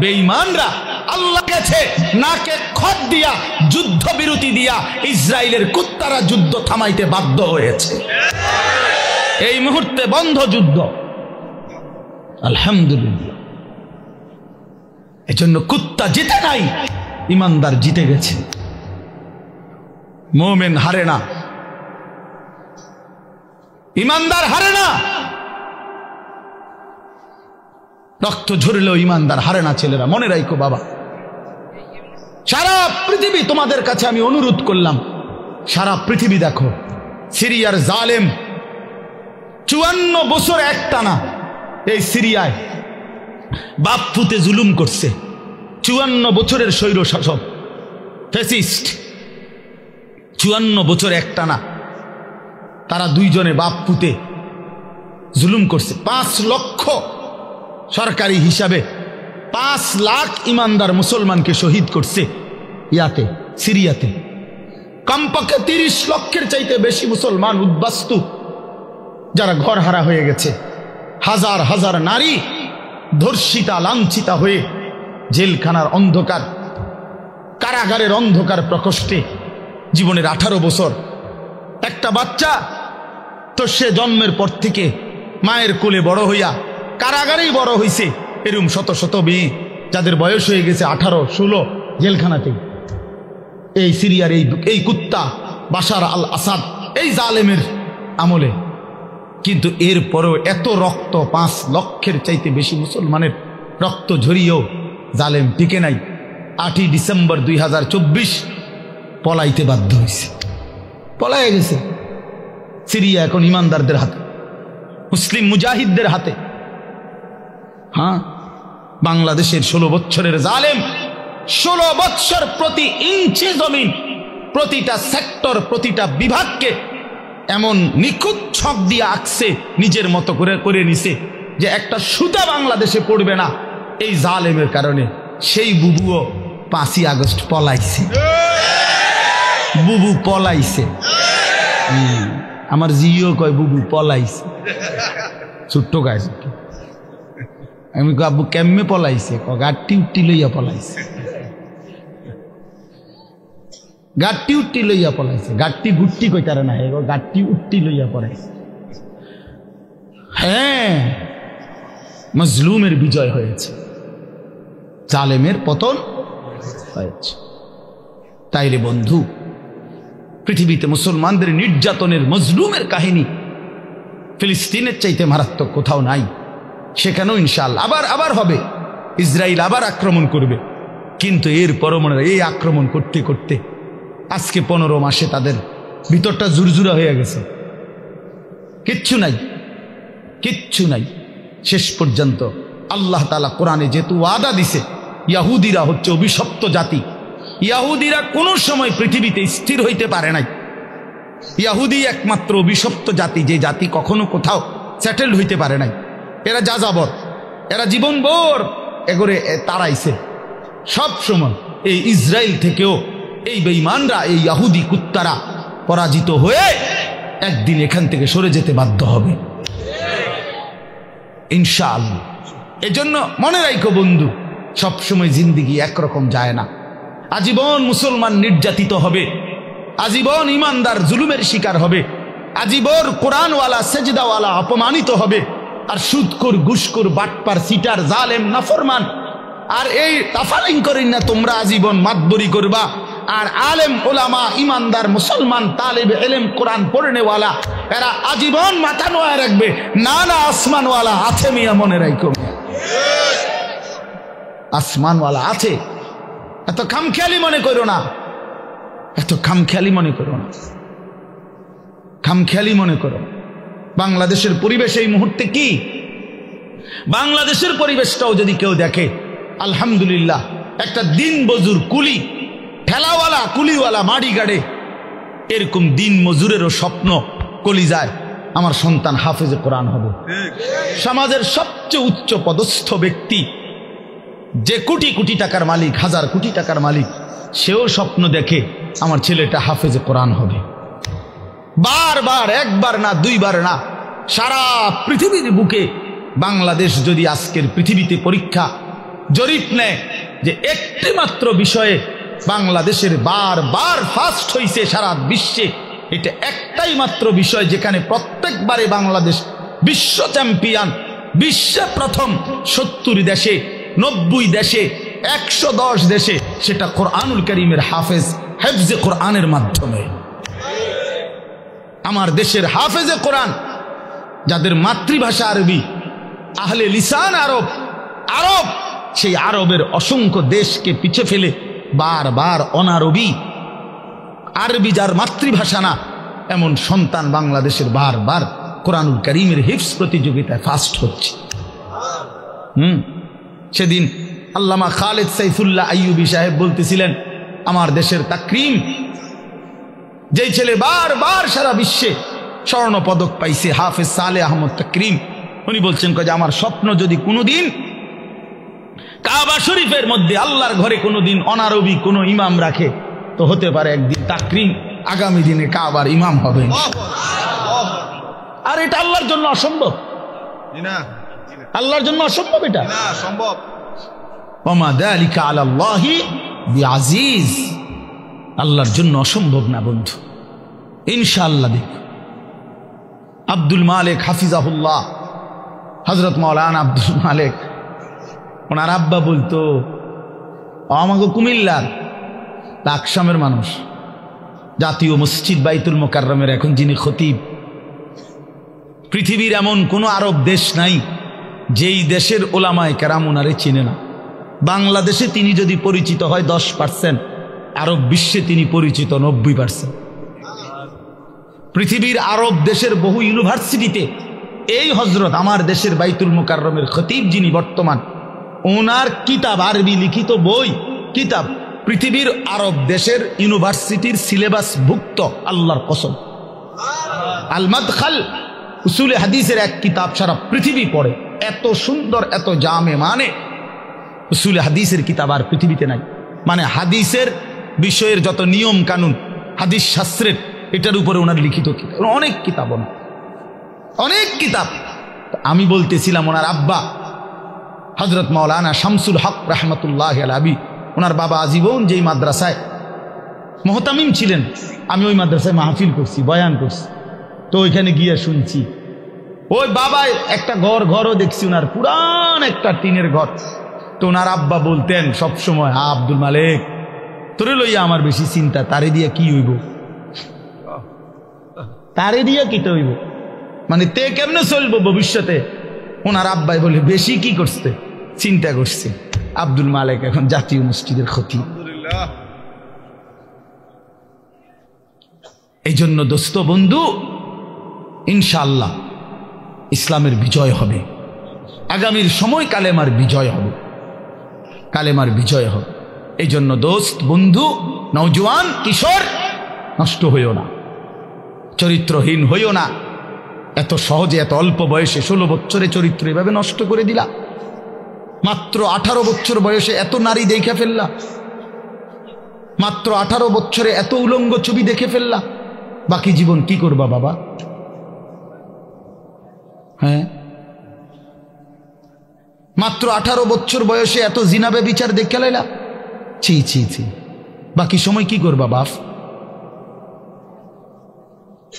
বেঈমানরা আল্লাহ গেছে নাকে খত দিয়া, যুদ্ধ বিরতি দিয়া ইসরায়েলের কুত্তারা যুদ্ধ থামাইতে বাধ্য হয়েছে। এই মুহূর্তে বন্ধ যুদ্ধ, আলহামদুলিল্লাহ। এজন্য কুত্তা জিতে নাই, ইমানদার জিতে গেছে। মুমিন হারে না, ইমানদার হারে না। রক্ত ঝরলেও ইমানদার হারে না। ছেলেরা মনে রাখো বাবা, সারা পৃথিবী তোমাদের কাছে আমি অনুরোধ করলাম, সারা পৃথিবী দেখো, সিরিয়ার জালেম 54 বছর একটানা এই সিরিয়ায় বাপ পুতে জুলুম করছে। 54 বছরের স্বৈর শাসক ফ্যাসিস্ট, 54 বছর একটানা তারা দুইজনে বাপ পুতে জুলুম করছে। 5 লক্ষ, সরকারি হিসাবে 5 লাখ ইমানদার মুসলমানকে শহীদ করছে ইয়াতে, সিরিয়াতে। কমপক্ষে 30 লক্ষের চাইতে বেশি মুসলমান উদ্বাস্তু, যারা ঘর হারা হয়ে গেছে। হাজার হাজার নারী ধর্ষিতা, লাঞ্ছিতা হয়ে জেলখানার অন্ধকার, কারাগারের অন্ধকার প্রকোষ্ঠে জীবনের 18 বছর। একটা বাচ্চা তো সে জন্মের পর থেকে মায়ের কোলে বড় হইয়া কারাগারেই বড় হইছে। এরকম শত শত মেয়ে যাদের বয়স হয়ে গেছে 18, 16 জেলখানাতে। এই সিরিয়ার এই কুত্তা বাশার আল আসাদ, এই জালেমের আমলে। কিন্তু এরপরেও এত রক্ত, 5 লক্ষের চাইতে বেশি মুসলমানের রক্ত ঝরিয়েও জালেম টিকে নাই। 8ই ডিসেম্বর 2024 পলাইতে বাধ্য হয়েছে, পলাইয়া গেছে। সিরিয়া এখন ইমানদারদের হাতে, মুসলিম মুজাহিদদের হাতে। হ্যাঁ, বাংলাদেশের 16 বছরের জালেম 16 বছর প্রতি ইঞ্চি জমিন, প্রতিটা সেক্টর, প্রতিটা বিভাগকে এমন নিখুঁত ছক দিয়ে আঁকছে, নিজের মতো করে নিছে যে একটা সুতা বাংলাদেশে পড়বে না এই জালেমের কারণে। সেই বুবুও 5ই আগস্ট পলাইছে, বুবু পলাইছে। আমার জিও কয় বুবু পলাইছে, ছোট্ট গাছ। আমি আব্বু কেমনে পলাইছে? গাড়ি উঠি লইয়া পলাইছে, গাড়ি উঠি লইয়া পলাইছে। গাড়ি গুট্টি কইতারে না, গাড়ি উঠি লইয়া পলাইছে। হ্যাঁ, মজলুমের বিজয় হয়েছে, জালেমের পতন হয়েছে। তাইলে বন্ধু, পৃথিবীতে মুসলমানদের নির্যাতনের, মজলুমের কাহিনী ফিলিস্তিনের চাইতে মারাত্মক কোথাও নাই। সেখানেও ইনশাআল্লাহ আবার হবে, ইসরায়েল আবার আক্রমণ করবে। কিন্তু এরপরও মনে হয় এই আক্রমণ করতে করতে আজকে 15 মাসে তাদের ভিতরটা জুরজুরা হয়ে গেছে, কিচ্ছু নাই, কিচ্ছু নাই। শেষ পর্যন্ত আল্লাহ তাআলা কোরআনে যেহেতু ওয়াদা দিছে, ইয়াহুদিরা হচ্ছে অভিশপ্ত জাতি। ইয়াহুদিরা কোনো সময় পৃথিবীতে স্থির হইতে পারে নাই। ইয়াহুদি একমাত্র অভিশপ্ত জাতি, যে জাতি কখনো কোথাও সেটেলড হইতে পারে নাই। এরা যাযাবর, এরা জীবনভর এগোরে তাড়াইছে। সব সময় এই ইসরায়েল থেকেও এই বেঈমানরা, এই ইয়াহুদি কুত্তারা পরাজিত হয়ে একদিন এখান থেকে সরে যেতে বাধ্য হবে ইনশাআল্লাহ। এজন্য মনে রাখো বন্ধু, সবসময় জিন্দিগি একরকম যায় না। আজীবন মুসলমান নির্যাতিত হবে, আজীবন ইমানদার জুলুমের শিকার হবে, আজীবন কোরআনওয়ালা সেজদাওয়ালা অপমানিত হবে, আর সুদখোর, ঘুষখোর, বাটপার, সিটার, জালেম, নাফরমান আর এই তাফালিং করেন না তোমরা আজীবন মাতবরি করবা। আর আলেম ওলামা ইমানদার মুসলমান তালেব ইলম কোরআন পড়নেওয়ালা এরা আজীবন মাথা নোয়া রাখবে, না না আসমানওয়ালা আছে মিয়া, মনে রাখো আসমানওয়ালা আছে। এত খামখেয়ালি মনে করো না, এত খামখেয়ালি মনে করো না, খামখেয়ালি মনে করো। বাংলাদেশের পরিবেশ এই মুহূর্তে কি, বাংলাদেশের পরিবেশটাও যদি কেউ দেখে আলহামদুলিল্লাহ, একটা দিন মজুর কুলি, ঠেলাওয়ালা, কুলিওয়ালা, মাড়ি গাড়ে, এরকম দিন মজুরেরও স্বপ্ন কলিজায় আমার সন্তান হাফেজে কোরআন হবে। সমাজের সবচেয়ে উচ্চ পদস্থ ব্যক্তি, যে কোটি কোটি টাকার মালিক, হাজার কোটি টাকার মালিক, সেও স্বপ্ন দেখে আমার ছেলেটা হাফেজে কোরআন হবে। বারবার, একবার না, দুইবার না, সারা পৃথিবীর বুকে বাংলাদেশ যদি আজকের পৃথিবীতে পরীক্ষা জরিপ নেয় যে একটি মাত্র বিষয়ে বাংলাদেশের বারবার ফার্স্ট হইছে সারা বিশ্বে, এটা একটাই মাত্র বিষয় যেখানে প্রত্যেকবারে বাংলাদেশ বিশ্ব চ্যাম্পিয়ন, বিশ্বে প্রথম 70 দেশে, 90 দেশে, 110 দেশে, সেটা কোরআনুল কারীমের হাফেজ, হেফজে কোরআনের মাধ্যমে। আমার দেশের হাফেজে কোরআন যাদের মাতৃভাষা আরবি, আহলে লিসান আরব, আরব সেই আরবের অসংখ্য দেশকে পিছে ফেলে বারবার অনারবি, আরবি যার মাতৃভাষা না, এমন সন্তান বাংলাদেশের বারবার কোরআনুল কারীমের হিফজ প্রতিযোগিতায় ফার্স্ট হচ্ছে। সেদিন আল্লামা খালেদ সাইফুল্লাহ আইয়ুবী সাহেব বলতেছিলেন, আমার দেশের তাকরিম, যেই ছেলে বারবার সারা বিশ্বে স্বর্ণ পদক পাইছে, হাফেজ সালেহ আহমদ তাকরিম, উনি বলছেন যে আমার স্বপ্ন যদি কোনোদিন কাবা শরীফের মধ্যে আল্লাহর ঘরে কোনোদিন অনারবি কোনো ইমাম রাখে, তো হতে পারে একদিন তাকরিম আগামী দিনে কাবার ইমাম হবে। আর এটা আল্লাহর জন্য অসম্ভব, আল্লাহর জন্য অসম্ভব, এটা সম্ভব। ওমা যালিকা আলাল্লাহি বিআজিজ, আল্লাহর জন্য অসম্ভব না বন্ধু, ইনশাআল্লাহ। দেখ আব্দুল মালিক হাফিজাহুল্লাহ, হযরত মাওলানা আব্দুল মালিক, ওনার আব্বা বলতো, আমাকে কুমিল্লার লাকসামের মানুষ, জাতীয় মসজিদ বাইতুল মোকাররমের এখন যিনি খতিব, পৃথিবীর এমন কোন আরব দেশ নাই যেই দেশের ওলামায়ে কেরাম ওনারে চিনে না। বাংলাদেশে তিনি যদি পরিচিত হয় 10%, আরব বিশ্বে তিনি পরিচিত 90%। পৃথিবীর আরব দেশের বহু ইউনিভার্সিটিতে এই হযরত আমার দেশের বাইতুল মোকাররমের খতিব যিনি বর্তমান, ওনার কিতাব, আরবি লিখিত বই, কিতাব পৃথিবীর আরব দেশের ইউনিভার্সিটির সিলেবাস ভুক্ত, আল্লাহর কসম। আল মাদখাল উসুলে হাদিসের এক কিতাব সারা পৃথিবী পড়ে, এত সুন্দর, এত জামে, মানে উসুলে হাদিসের কিতাব আর পৃথিবীতে নাই। মানে হাদিসের বিষয়ের যত নিয়ম কানুন, হাদিস শাস্ত্রের, এটার উপরে ওনার লিখিত কিতাব, অনেক কিতাব, অনেক কিতাব। আমি বলতেছিলাম, ওনার আব্বা হযরত মাওলানা শামসুল হক রাহমাতুল্লাহি আলাইহি, ওনার বাবা আজীবন যেই মাদ্রাসায় মুহতামিম ছিলেন, আমি ওই মাদ্রাসায় মাহফিল করছি, বয়ান করছি, তো ওইখানে গিয়ে শুনছি ওই বাবা একটা ঘরও দেখছি ওনার, পুরান একটা টিনের ঘর। তো ওনার আব্বা বলতেন সবসময়, আব্দুল মালিক তোরে লইয়া আমার বেশি চিন্তা, তারে দিয়া কি হইব, তারে দিয়া কিতে হইব, মানে তে কেমনে চলবো ভবিষ্যতে। ওনার আব্বাই বলে বেশি কি করছে, চিন্তা করছে। আব্দুল মালিক এখন জাতীয় মসজিদের খতিব। এই জন্য দোস্ত বন্ধু, ইনশাআল্লাহ ইসলামের বিজয় হবে, আগামীর সময় কালেমার বিজয় হবে, কালেমার বিজয় হবে। এই জন্য দোস্ত বন্ধু, নওজোয়ান কিশোর, নষ্ট হইও না, চরিত্রহীন হইও না। এত সহজে এত অল্প বয়সে 16 বছরে চরিত্র এভাবে নষ্ট করে দিলা। মাত্র 18 বছর বয়সে এত নারী দেখে ফেললা, মাত্র 18 বছরে এত উলঙ্গ ছবি দেখে ফেললা। বাকি জীবন কি করবা বাবা? হ্যাঁ, মাত্র 18 বছর বয়সে এত জিনা ব্যভিচার দেখে লাইলা, ছি ছি ছি। বাকি সময় কি করবা বাপ?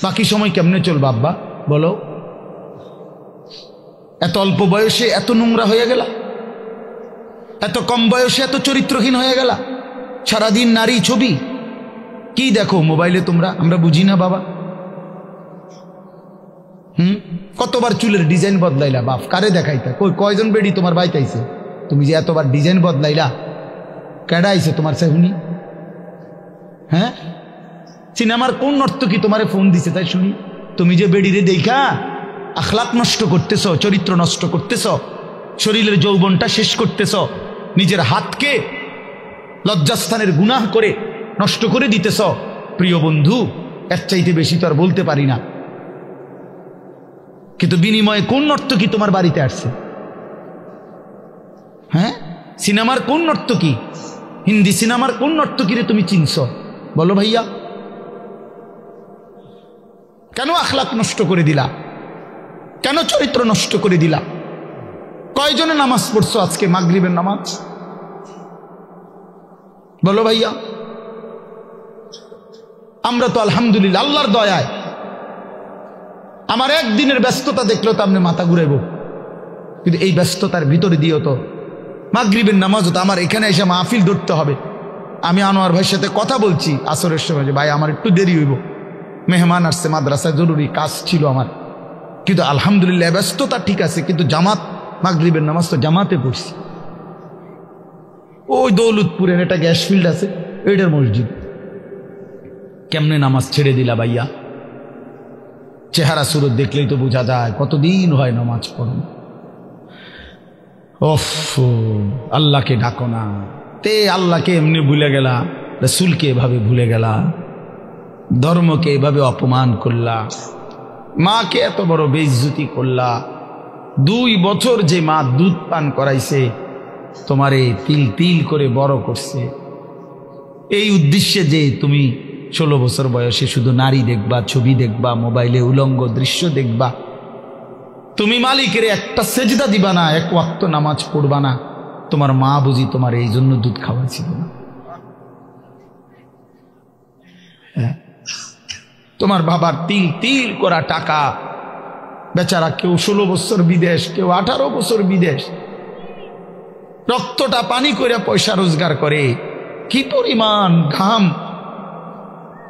বাকি সময় কেমনে চলবা আব্বা বলো? এত অল্প বয়সে এত নোংরা হয়ে গেলা, এত কম বয়সে এত চরিত্রহীন হয়ে গেলা। সারাদিন নারী ছবি কি দেখো মোবাইলে তোমরা, আমরা বুঝি না বাবা। কতবার চুলের ডিজাইন বদলাইলা বাপ, কারে দেখাইতা? কয়জন বেডি তোমার বাইতে আইছে? তুমি যে এতবার ডিজাইন বদলাইলা, কেডা আইছে তোমার সেহুনি? হ্যাঁ, সিনেমার কোন নর্তকী তোমারে ফোন দিছে তাই শুনি? তুমি যে বেডিরে দেখা আখলাক নষ্ট করতেছ, চরিত্র নষ্ট করতেছ, শরীরের যৌবনটা শেষ করতেছ, নিজের হাতকে লজ্জাস্থানের গুনাহ করে নষ্ট করে দিতেছ। প্রিয় বন্ধু, এর চাইতে বেশি তো আর বলতে পারি না। কিন্তু বিনিময়ে কোন নর্তকী তোমার বাড়িতে আসছে? হ্যাঁ, সিনেমার কোন নর্তকী, হিন্দি সিনেমার কোন নর্তকীরে তুমি চিনছ বলো ভাইয়া? কেন আখলাক নষ্ট করে দিলা? কেন চরিত্র নষ্ট করে দিলা? কয়জনে নামাজ পড়ছো আজকে মাগরিবের নামাজ বলো ভাইয়া? আমরা তো আলহামদুলিল্লাহ আল্লাহর দয়ায়, আমার একদিনের ব্যস্ততা দেখলেও তো আপনি মাথা ঘুরাইব, কিন্তু এই ব্যস্ততার ভিতরে দিয়েও তো মাগরিবের নামাজ হতো। আমার এখানে এসে মাহফিল ধরতে হবে। আমি আনোয়ার ভাইয়ের সাথে কথা বলছি আসরের সময় যে ভাই আমার একটু দেরি হইব, মেহমান আসছে, মাদ্রাসায় জরুরি কাজ ছিল আমার, কিন্তু আলহামদুলিল্লাহ ব্যস্ততা ঠিক আছে, কিন্তু জামাত মাগরিবের নামাজ তো জামাতে পড়ছি। ওই দৌলতপুরের একটা গ্যাস ফিল্ড আছে, এইটার মসজিদ। কেমনে নামাজ ছেড়ে দিলা ভাইয়া? চেহারা সুরত দেখলেই তো বোঝা যায় কতদিন হয় নামাজ পড়ো। ওফ, আল্লাহকে ডাকো না, তে আল্লাহকে এমনি ভুলে গেলা, রাসূলকে এভাবে ভুলে গেলা, ধর্মকে এভাবে অপমান করলা, মাকে এত বড় বেইজ্জতি করলা। 2 বছর যে মা দুধ পান করাইছে, তোমারে তিল তিল করে বড় করছে, এই উদ্দেশ্যে যে তুমি 16 বছর বয়সে শুধু নারী দেখবা, ছবি দেখবা, মোবাইলে উলঙ্গ দৃশ্য দেখবা, তুমি মালিকের একটা সেজদা দিবা না, 1 ওয়াক্ত নামাজ পড়বা না, তোমার মা বুঝি তোমার এই জন্য দুধ খাওয়াইছিল না? তোমার বাবার তিল তিল করা টাকা, বেচারা কেউ 16 বছর বিদেশ, কেউ 18 বছর বিদেশ, রক্তটা পানি করে পয়সা রোজগার করে, কি পরিমাণ ঘাম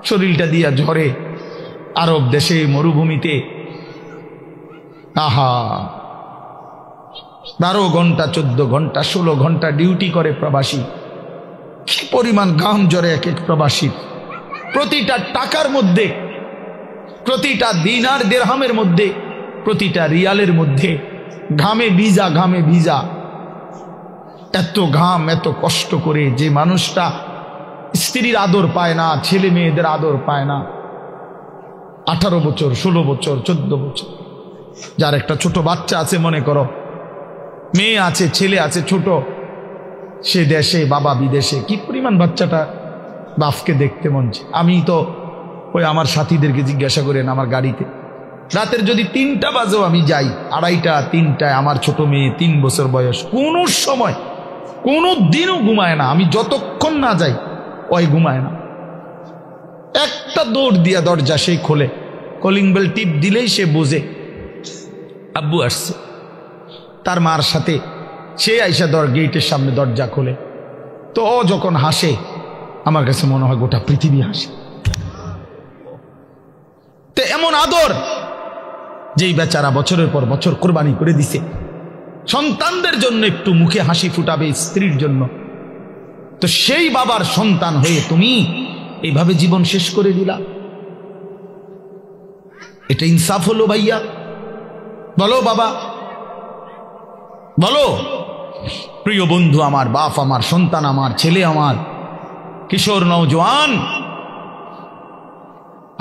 শরীরটা দিয়া ঝরে আরব দেশে মরুভূমিতে। আহা, 12 ঘন্টা 14 ঘন্টা 16 ঘন্টা ডিউটি করে প্রবাসী, কি পরিমাণ ঘাম ঝরে এক এক প্রবাসী। প্রতিটা টাকার মধ্যে, প্রতিটা দিনার দিরহামের মধ্যে, প্রতিটা রিয়ালের মধ্যে ঘামে ভিজা, ঘামে ভিজা। এত ঘাম, এত কষ্ট করে যে মানুষটা স্ত্রীর আদর পায় না, ছেলে মেয়েদের আদর পায় না, 18 বছর 16 বছর 14 বছর, যার একটা ছোট বাচ্চা আছে, মনে করো মেয়ে আছে, ছেলে আছে ছোট, সে দেশে, বাবা বিদেশে, কি পরিমাণ বাচ্চাটা বাপকে দেখতে মন চায়। আমি তো ওই আমার সাথীদেরকে জিজ্ঞাসা করেন, আমার গাড়িতে রাতের যদি 3টা বাজেও আমি যাই, 2:30 3টায়, আমার ছোট মেয়ে 3 বছর বয়স, কোনো সময় কোনো দিনও ঘুমায় না। আমি যতক্ষণ না যাই ওই ঘুমায় না। একটা দৌড় দিয়া দরজা সেই খোলে, কলিং বেল টিপ দিলেই সে বোঝে আব্বু আসছে, তার মার সাথে সে আইসা গেটের সামনে দরজা খোলে, তো ও যখন হাসে আমার কাছে মনে হয় গোটা পৃথিবী হাসে। তো এমন আদর, যেই বেচারা বছরের পর বছর কোরবানি করে দিছে সন্তানদের জন্য, একটু মুখে হাসি ফুটাবে স্ত্রীর জন্য, তো সেই বাবার সন্তান হয়ে তুমি এইভাবে জীবন শেষ করে দিলা। এটা ইনসাফ হলো ভাইয়া? বলো বাবা, বলো। প্রিয় বন্ধু আমার, বাপ আমার, সন্তান আমার, ছেলে আমার, কিশোর নওজোয়ান,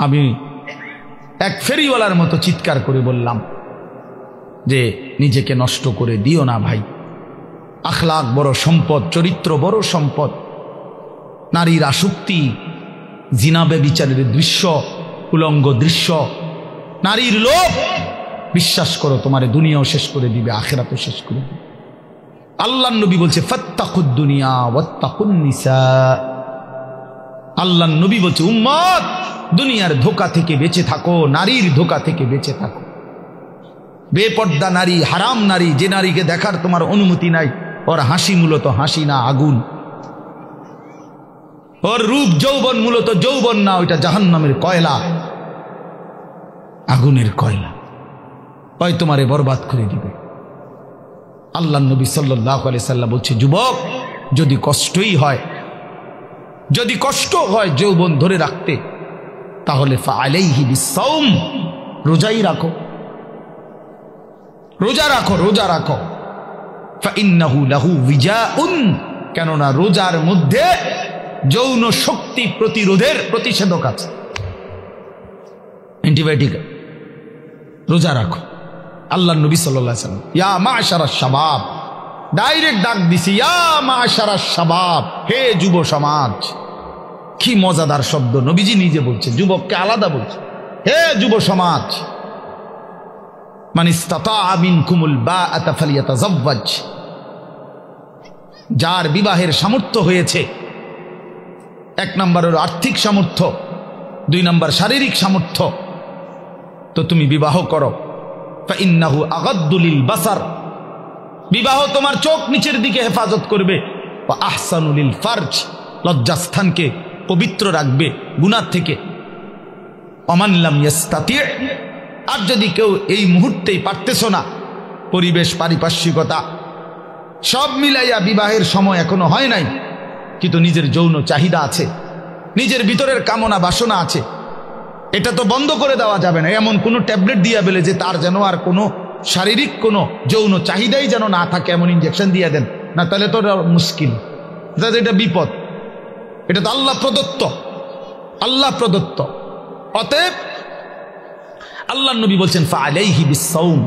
আমি এক ফেরিওয়ালার মতো চিৎকার করে বললাম যে নিজেকে নষ্ট করে দিও না ভাই। আখলাক বড় সম্পদ, চরিত্র বড় সম্পদ। নারীর আসক্তি, জিনা ব্যভিচারের দৃশ্য, উলঙ্গ দৃশ্য, নারীর লোভ, বিশ্বাস করো তোমার দুনিয়াও শেষ করে দিবে, আখিরাতও শেষ করে দিবে। আল্লাহর নবী বলছে ফাত্তাকুদ দুনিয়া ওয়াত্তাকুন নিসা। আল্লাহর নবী বলছে উম্মত, দুনিয়ার ধোঁকা থেকে বেঁচে থাকো, নারীর ধোঁকা থেকে বেঁচে থাকো। বেপর্দা নারী, হারাম নারী, যে নারীকে দেখার তোমার অনুমতি নাই, ওর হাসি মূলত হাসি না, আগুন। ওর রূপ যৌবন মূলত যৌবন না, ওইটা জাহান্নামের কয়লা, আগুনের কয়লা, ওই তোমারে বরবাদ করে দিবে। আল্লাহ নবী সাল্লাল্লাহু আলাইহি সাল্লাম বলছে যুবক, যদি কষ্টই হয়, যদি কষ্ট হয় যৌবন ধরে রাখতে, তাহলে ফাআলাইহি বিসসাওম, রোজাই রাখো, রোজা রাখো, রোজা রাখো। ফাইন্নাহু লাহু বিজাউন, কেননা রোজার মধ্যে যৌন শক্তি প্রতিরোধের প্রতিষেধক আছে, অ্যান্টিবায়োটিক। রোজা রাখো। আল্লাহ নবী সাল্লাল্লাহু আলাইহি ওয়াসাল্লাম ইয়া মাশারাশ শাবাব, ডাইরেক্ট ডাক দিছি, ইয়া মাশারাশ শাবাব, হে যুব সমাজ। কি মজাদার শব্দ, নবীজি নিজে বলছে, যুবককে আলাদা বলছে, হে যুব সমাজ। মান ইসতাতাআ মিনকুমুল বাআতা ফালিয়াতাযাওয়াজ, যার বিবাহের সামর্থ্য হয়েছে, এক নম্বর হলো আর্থিক সামর্থ্য, দুই নম্বর শারীরিক সামর্থ্য, তো তুমি বিবাহ করো। ফাইন্নাহু আগাদ্দু লিল বাসার, বিবাহ তোমার চোখ নিচের দিকে হেফাজত করবে। ওয়া আহসানু লিল ফারজ, লজ্জাস্থানকে পবিত্র রাখবে গুনাহ থেকে। ওমান লাম ইয়াস্তাতি, আর যদি কেউ এই মুহূর্তেই পারতেছ না, পরিবেশ পারিপার্শ্বিকতা সব মিলাইয়া বিবাহের সময় এখনো হয় নাই, কিন্তু নিজের যৌন চাহিদা আছে, নিজের ভিতরের কামনা বাসনা আছে, এটা তো বন্ধ করে দেওয়া যাবে না। এমন কোনো ট্যাবলেট দিয়ে বেলে যে তার যেন আর কোনো শারীরিক কোনো যৌন চাহিদাই যেন না থাকে, এমন ইঞ্জেকশন দিয়ে দেন না, তাহলে তো মুশকিল, এটা বিপদ। এটা তো আল্লাহ প্রদত্ত, আল্লাহ প্রদত্ত। অতএব আল্লাহ নবী বলছেন ফাআলাইহি বিসসাওম।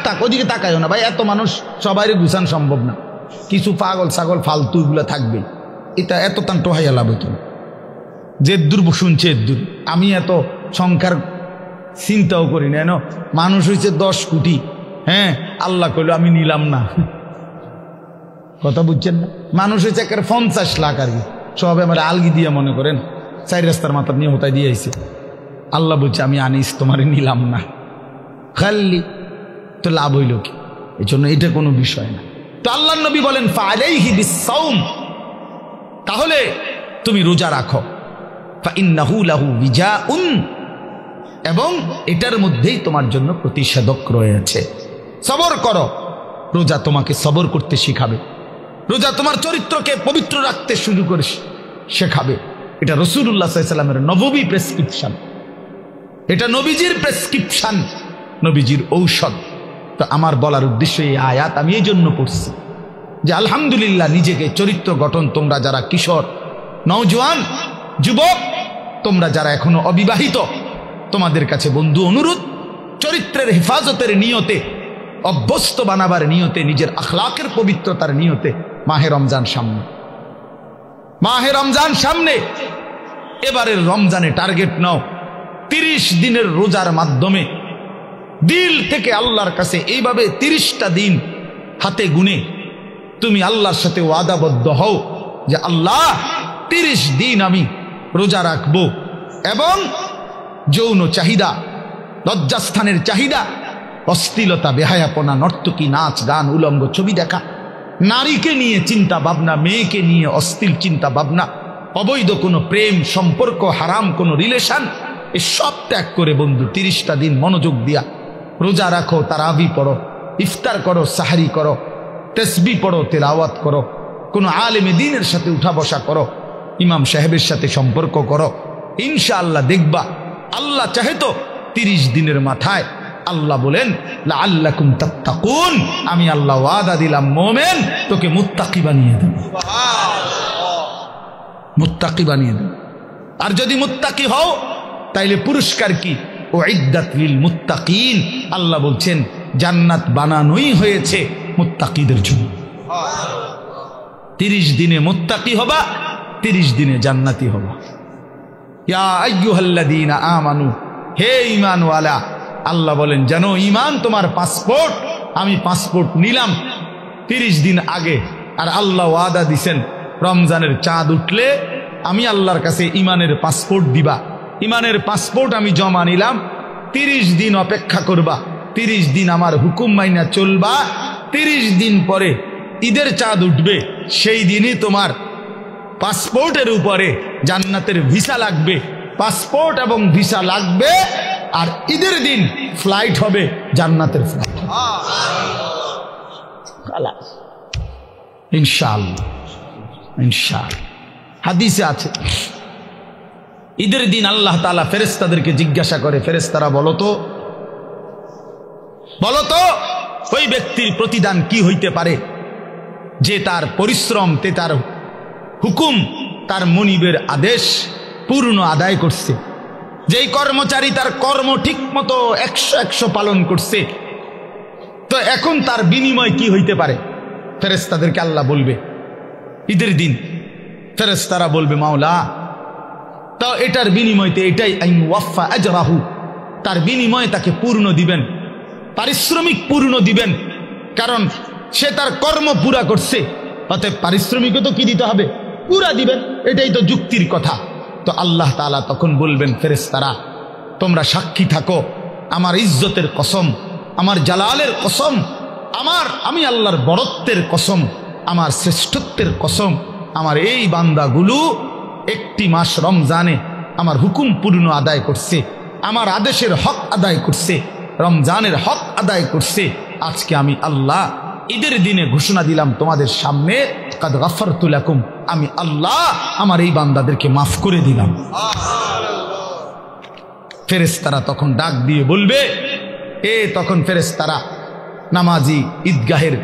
তাক ওদিকে তাকায়ও না ভাই, এত মানুষ সবাই গুছান সম্ভব না, কিছু পাগল ছাগল ফালতু এগুলো থাকবে, এটা এত তান টোহাইয়া লাভ হইত না। যে দূর শুনছে দূর, আমি এত সংখ্যার চিন্তাও করি না। মানুষ হয়েছে 10 কোটি, হ্যাঁ, আল্লাহ কইল আমি নিলাম না, কথা বুঝছেন না? মানুষ হয়েছে একের 50 লাখ, আর কি সব আমার আলগি দিয়ে মনে করেন 4 রাস্তার মাথা নিয়ে হোতায় দিয়ে আইছে। আল্লাহ বলছে আমি আনিস, তোমারে নিলাম না, খালি তো লাভ হইল কি? এই জন্য এটা কোনো বিষয় না। তো আল্লাহ নবী বলেন ফাআলাইহি বিসসাওম, তাহলে তুমি রোজা রাখো। ফাইন্নাহু লাহু বিজাউন, এবং এটার মধ্যেই তোমার জন্য প্রতিষেধক রয়েছে। সবর করো, রোজা তোমাকে সবর করতে শিখাবে, রোজা তোমার চরিত্রকে পবিত্র রাখতে শুরু করে শেখাবে। এটা রাসূলুল্লাহ সাল্লাল্লাহু আলাইহি ওয়াসাল্লামের নববী প্রেসক্রিপশন, এটা নবীজির প্রেসক্রিপশন, নবীজির ঔষধ। তো আমার বলার উদ্দেশ্য এই আয়াত আমি এই জন্য পড়ছি যে আলহামদুলিল্লাহ, নিজেকে চরিত্র গঠন, তোমরা যারা কিশোর, নওজোয়ান, যুবক, তোমরা যারা এখনো অবিবাহিত, তোমাদের কাছে বন্ধু অনুরোধ, চরিত্রের হেফাজতের নিয়তে, অভ্যস্ত বানাবার নিয়তে, নিজের আখলাকের পবিত্রতার নিয়তে মাহে রমজান সামনে, মাহে রমজান সামনে, এবারের রমজানে টার্গেট নাও 30 দিনের রোজার মাধ্যমে দিল থেকে আল্লাহর কাছে এইভাবে 30টা দিন হাতে গুনে তুমি আল্লাহর সাথে ওয়াদাবদ্ধ হও যে আল্লাহ 30 দিন আমি রোজা রাখবো, এবং যৌন চাহিদা, লজ্জাস্থানের চাহিদা, অশ্লীলতা, বেহায়াপনা, নর্তকী, নাচ গান, উলঙ্গ ছবি দেখা, নারীকে নিয়ে চিন্তা ভাবনা, মেয়েকে নিয়ে অশ্লীল চিন্তা ভাবনা, অবৈধ কোনো প্রেম সম্পর্ক, হারাম কোনো রিলেশন, এ সব ত্যাগ করে বন্ধু 30টা দিন মনোযোগ দিয়া রোজা রাখো, তারাবি পড়ো, ইফতার করো, সাহারি করো, তসবিহ পড়ো, তেলাওয়াত করো, কোনো আলেমে দ্বীনের সাথে উঠা বসা করো, ইমাম সাহেবের সাথে সম্পর্ক করো। ইনশাআল্লাহ দেখবা আল্লাহ চাহে তো 30 দিনের মাথায় আল্লাহ বলেন লাআল্লাকুম তাত্তাকুন, আমি আল্লাহ ওয়াদা দিলাম মোমেন তোকে মুত্তাকি বানিয়ে দেব, মুত্তাকি বানিয়ে দেব। আর যদি মুত্তাকি হও তাইলে পুরস্কার কি? উইদ্দাত লিল মুত্তাকিন, আল্লাহ বলছেন জান্নাত বানানোই হয়েছে মুত্তাকিদের জন্য। 30 দিনে মুত্তাকি হবা, 30 দিনে জান্নাতি হবা। ইয়া আইয়ুহাল্লাযীনা আমানু, হে ঈমানওয়ালা, আল্লাহ বলেন জানো ঈমান তোমার পাসপোর্ট, আমি পাসপোর্ট নিলাম 30 দিন আগে। আর আল্লাহ ওয়াদা দিছেন রমজানের চাঁদ উঠলে আমি আল্লাহর কাছে ঈমানের পাসপোর্ট দিবা। ঈমানের পাসপোর্ট আমি জমা নিলাম, 30 দিন অপেক্ষা করবা, 30 দিন আমার হুকুম মাইনা চলবা। 30 দিন পরে ঈদের চাঁদ উঠবে, সেই দিনই তোমার পাসপোর্টের উপরে জান্নাতের ভিসা লাগবে। পাসপোর্ট এবং ভিসা লাগবে, আর ঈদের দিন ফ্লাইট হবে জান্নাতের ফ্লাইট, ইনশাআল্লাহ। ইনশাআল্লাহ হাদিসে আছে ঈদের দিন আল্লাহ তাআলা ফেরেশতাদেরকে জিজ্ঞাসা করে, ফেরেশতারা বলো তো ওই ব্যক্তির প্রতিদান কি হইতে পারে যে তার পরিশ্রম, তার হুকুম, তার মনিবের আদেশ পূর্ণ আদায় করছে, যেই কর্মচারী তার কর্ম ঠিক মতো 100 পালন করছে, তো এখন তার বিনিময় কি হইতে পারে? ফেরেশতাদেরকে আল্লাহ বলবে ঈদের দিন, ফেরেশতারা বলবে মাওলা তো এটার বিনিময়তে এটাই আইন ওয়াফা আজরাহু, তার বিনিময়ে তাকে পূর্ণ দিবেন, পারিশ্রমিক পূর্ণ দিবেন, কারণ সে তার কর্ম পুরা করছে, অতএব পারিশ্রমিকও তো কি দিতে হবে, পুরা দিবেন, এটাই তো যুক্তির কথা। তো আল্লাহ তাআলা তখন বলবেন ফেরেশতারা তোমরা সাক্ষী থাকো, আমার ইজ্জতের কসম, আমার জালালের কসম, আমি আল্লাহর বড়ত্বের কসম, আমার শ্রেষ্ঠত্বের কসম, আমার এই বান্দাগুলো 1 মাস রমজানে আমার হুকুম পূর্ণ আদায় করছে, আমার আদেশের হক আদায় করছে, রমজানের হক আদায় করছে। আজকে আমি আল্লাহ ঈদের দিনে ঘোষণা দিলাম তোমাদের সামনে, কাদ গাফারতু লাকুম, আমি আল্লাহ আমার এই বান্দাদেরকে মাফ করে দিলাম। ফেরেশতারা তখন ডাক দিয়ে বলবে, তখন ফেরেশতারা নামাজি ঈদগাহের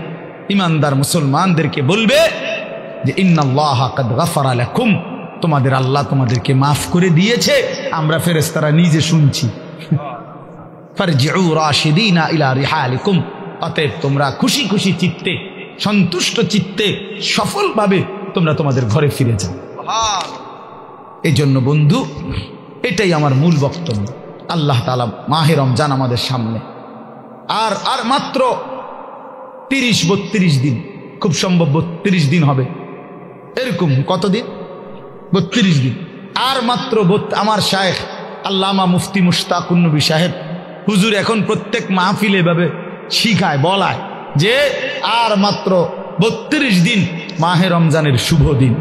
ইমানদার মুসলমানদেরকে বলবে যে ইন্নাল্লাহা কাদ গাফারা লাকুম, তোমাদের আল্লাহ তোমাদেরকে মাফ করে দিয়েছে, আমরা ফেরেশতারা নিজে শুনছি। ফারজিউ রাশিদিনা ইলা রিহালিকুম, অতএব তোমরা খুশি খুশি চিত্তে, সন্তুষ্ট চিত্তে, সফলভাবে তোমরা তোমাদের ঘরে ফিরে যাও। এই জন্য বন্ধু এটাই আমার মূল বক্তব্য। আল্লাহ তাআলা মাহে রমজান আমাদের সামনে, আর মাত্র 30-32 দিন, খুব সম্ভব 32 দিন হবে, এরকম কতদিন, 32 দিন, আর মাত্র আমার শায়েখ আল্লামা মুফতি মুশতাকুন নবী সাহেব হুজুর এখন প্রত্যেক মাহফিলে এভাবে শিখায়, বলায় যে আর মাত্র 32 দিন মাহে রমজানের শুভ দিন।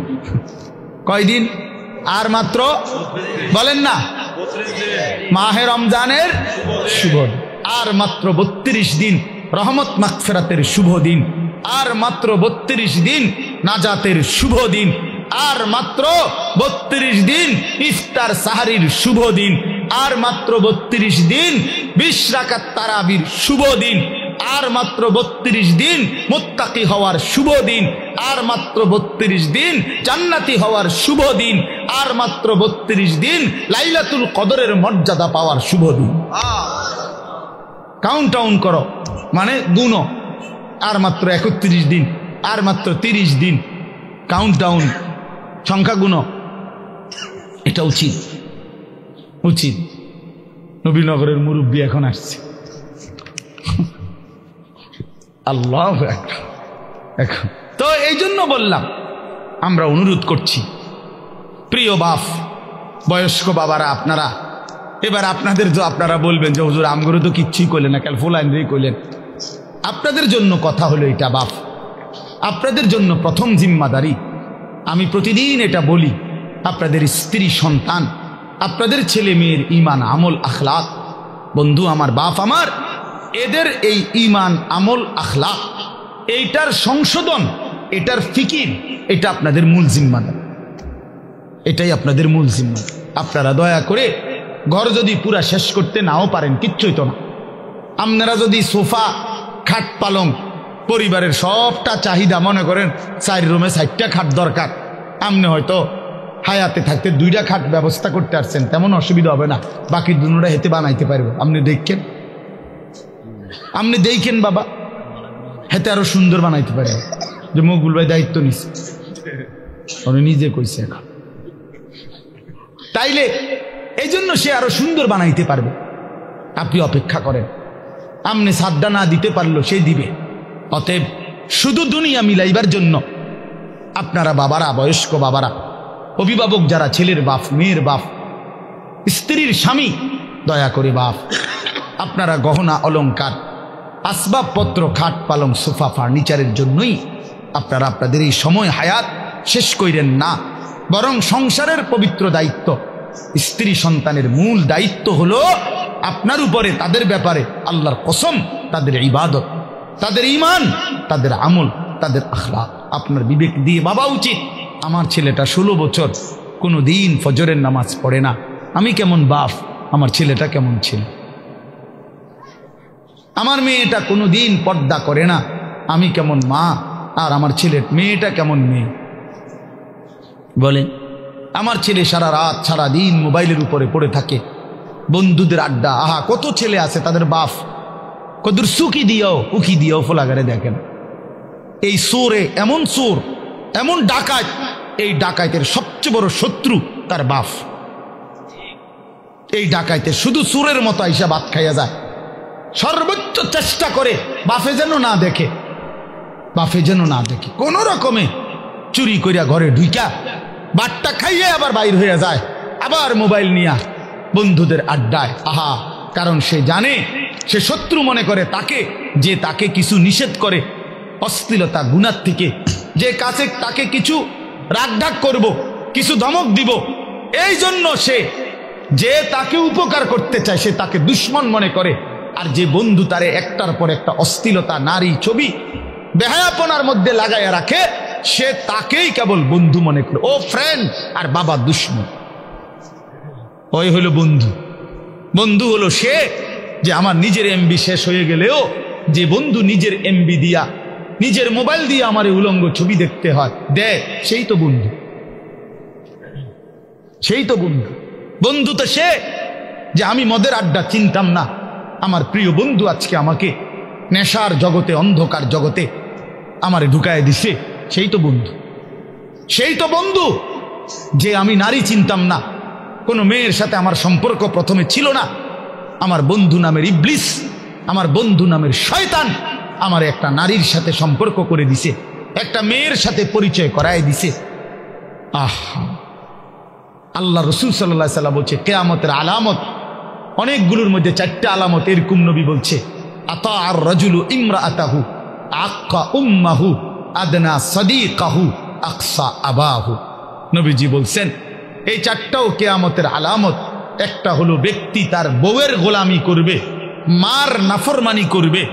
কয়দিন? আর মাত্র, বলেন না, মাহে রমজানের শুভ দিন, আর মাত্র 32 দিন রহমত মাগফিরাতের শুভ দিন, আর মাত্র 32 দিন নাজাতের শুভ দিন, আর মাত্র 32 দিন ইফতার সাহারির শুভ দিন, আর মাত্র 32 দিন 20 রাকাত তারাবির শুভ দিন, আর মাত্র 32 দিন মুত্তাকি হওয়ার শুভ দিন, আর মাত্র 32 দিন জান্নাতি হওয়ার শুভ দিন, আর মাত্র 32 দিন লাইলাতুল কদরের মর্যাদা পাওয়ার শুভ দিন। কাউন্ট ডাউন করো, মানে গুনো, আর মাত্র 31 দিন, আর মাত্র 30 দিন, কাউন্ট ডাউন, সংখ্যা গুনো। এটা উচিত, উচিত। নবীনগরের মুরব্বী এখন আসছে, আল্লাহু আকবার। এখন তো এই জন্য বললাম, আমরা অনুরোধ করছি প্রিয় বাপ, বয়স্ক বাবারা, আপনারা এবার আপনাদের যে আপনারা বলবেন যে হুজুর আমগরু তো কিচ্ছুই কইলেন না, কাল ফুলাইনরেই কইলেন। আপনাদের জন্য কথা হলো এটা বাপ, আপনাদের জন্য প্রথম জিম্মাদারি। আমি প্রতিদিন এটা বলি, আপনাদের স্ত্রী সন্তান, আপনাদের ছেলে মেয়ের ঈমান আমল আখলাক, বন্ধু আমার, বাপ আমার, এদের এই ঈমান আমল আখলাক, এইটার সংশোধন, এটার ফিকির, এটা আপনাদের মূল জিম্মাদারি, এটাই আপনাদের মূল জিম্মাদারি। আপনারা দয়া করে ঘর যদি পুরা শেষ করতে নাও পারেন, কিচ্ছুই তো না, আপনারা যদি সোফা খাট পালং পরিবারের সবটা চাহিদা, মনে করেন 4 রুমে 4টা খাট দরকার, আপনি হয়তো হায়াতে থাকতে 2টা খাট ব্যবস্থা করতে পারছেন, তেমন অসুবিধা হবে না, বাকি দুটোটা হেতে বানাইতে পারবো। আপনি দেখেন বাবা, হেতে আরো সুন্দর বানাইতে পারে, যে মকবুল ভাই দায়িত্ব নিচ্ছে, উনি নিজে কইছে না, তাইলে এই জন্য সে আরো সুন্দর বানাইতে পারবে। আপনি অপেক্ষা করেন, আপনি সাদ্দা না দিতে পারলো সে দিবে। অতএব শুধু দুনিয়া মিলাইবার জন্য আপনারা বাবারা, বয়স্ক বাবারা, অভিভাবক যারা, ছেলের বাপ, মেয়ের বাপ, স্ত্রীর স্বামী, দয়া করে বাপ, আপনারা গহনা অলংকার, আসবাবপত্র, খাট পালং, সোফা, ফার্নিচারের জন্যই আপনারা আপনাদের এই সময় হায়াত শেষ করেন না, বরং সংসারের পবিত্র দায়িত্ব, স্ত্রী সন্তানের মূল দায়িত্ব হলো আপনার উপরে, তাদের ব্যাপারে আল্লাহর কসম, তাদের ইবাদত, তাদের ঈমান, তাদের আমল, তাদের আখলাক আপনার বিবেক দিয়ে ভাবা উচিত। আমার ছেলেটা 16 বছর কোনো দিন ফজরের নামাজ পড়ে না, আমি কেমন বাপ, আমার ছেলেটা কেমন ছেলে। আমার মেয়েটা কোনো দিন পর্দা করে না, আমি কেমন মা, আর আমার ছেলের মেয়েটা কেমন মেয়ে। বলে আমার ছেলে সারা রাত সারা দিন মোবাইলের উপরে পড়ে থাকে, বন্ধুদের আড্ডা, আহা কত ছেলে আছে তাদের বাপ কদুর সুকি দিও উকি দিও ফোলাগারে দেখেন। এই চোরে এমন চোর, এমন ডাকাত, এই ডাকাতের সবচেয়ে বড় শত্রু তার বাপ। এই ডাকাইতে শুধু চোরের মতো আইসা ভাত খাইয়া যায়, সর্বোচ্চ চেষ্টা করে বাপে যেন না দেখে, বাপে যেন না দেখে, কোন রকমে চুরি করিয়া ঘরে ঢুইকা বাটটা খাইয়ে আবার বাইর হইয়া যায়, আবার মোবাইল নিয়া বন্ধুদের আড্ডায়, আহা, কারণ সে জানে, সে শত্রু মনে করে তাকে, যে তাকে কিছু নিষেধ করে অশ্লীলতা গুনার থেকে, যে কাছে তাকে কিছু রাগঢাক করব, কিছু ধমক দিব, এই জন্য সে যে তাকে উপকার করতে চায় সে তাকে দুশ্মন মনে করে। আর যে বন্ধু তারে একটার পর একটা অশ্লীলতা, নারী, ছবি, বেহায়াপনার মধ্যে লাগাইয়া রাখে, সে তাকেই কেবল বন্ধু মনে করে, ও ফ্রেন্ড, আর বাবা দুশ্মন। ওই হলো বন্ধু। বন্ধু হলো সে যে আমার নিজের এমবি শেষ হয়ে গেলেও যে বন্ধু নিজের এমবি দিয়া, নিজের মোবাইল দিয়ে আমার উলঙ্গ ছবি দেখতে হয় দেয়, সেই তো বন্ধু, সেই তো বন্ধু। বন্ধু তো সে যে আমি মদের আড্ডা চিনতাম না, আমার প্রিয় বন্ধু আজকে আমাকে নেশার জগতে, অন্ধকার জগতে আমারে ঢুকায় দিছে, সেই তো বন্ধু। সেই তো বন্ধু যে আমি নারী চিনতাম না, কোনো মেয়ের সাথে আমার সম্পর্ক প্রথমে ছিল না, আমার বন্ধু নামের ইবলিস, আমার বন্ধু নামের শয়তান আমার একটা নারীর সাথে সম্পর্ক করে দিছে, একটা মেয়ের সাথে পরিচয় করায় দিছে। আহা, আল্লাহ রসুল সাল্লাল্লাহু আলাইহি ওয়াসাল্লাম বলছে কিয়ামতের আলামত অনেকগুলোর মধ্যে 4টা আলামত এরকম নবী বলছে, আতা আর রাজুলু ইমরাআতাহু আক্কা উম্মাহু আদনা সাদিকাহু আকসা আবাহু। নবীজি বলছেন এই 4টাও কিয়ামতের আলামত। একটা হলো ব্যক্তি তার বউয়ের গোলামি করবে, মার নাফরমানি করবে,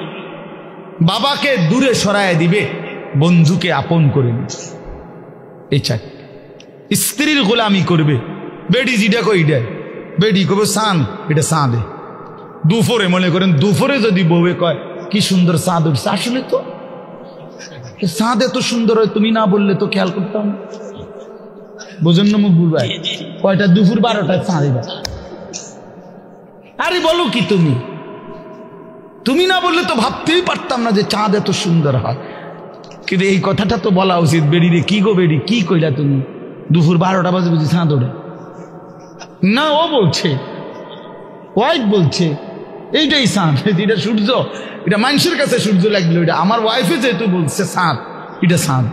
বাবাকে দূরে সরায় দিবে, বন্ধুকে আপন করে নিবে। এই 4। স্ত্রীর গোলামি করবে, বেডি জিডা কই দেয়, বেডি কবে সান, এটা সাঁদে। দুপুরে মনে করেন, দুপুরে যদি বউয়ে কয় কি সুন্দর চাঁদ উঠছে, আসলে তো চাঁদ এত সুন্দর হয়, তুমি না বললে তো খেয়াল করতাম। বোঝেন না মকবুল ভাই? কয়টা দুপুর 12টায় চাঁদ। আরে বলো কি তুমি, তুমি না বললে তো ভাবতেই পারতাম না যে চাঁদ এত সুন্দর হয়। কিন্তু এই কথাটা তো বলা উচিত, বেড়ি রে, কি গো বেড়ি, কি কইলা তুমি, দুপুর 12টা বাজে বুঝি চাঁদ ওঠে? না, ও বলছে, ওয়াইফ বলছে এইটাই চাঁদ, এটা সূর্য, এটা মানুষের কাছে সূর্য লাগলো, এটা আমার ওয়াইফে যেহেতু বলছে চাঁদ, এটা চাঁদ।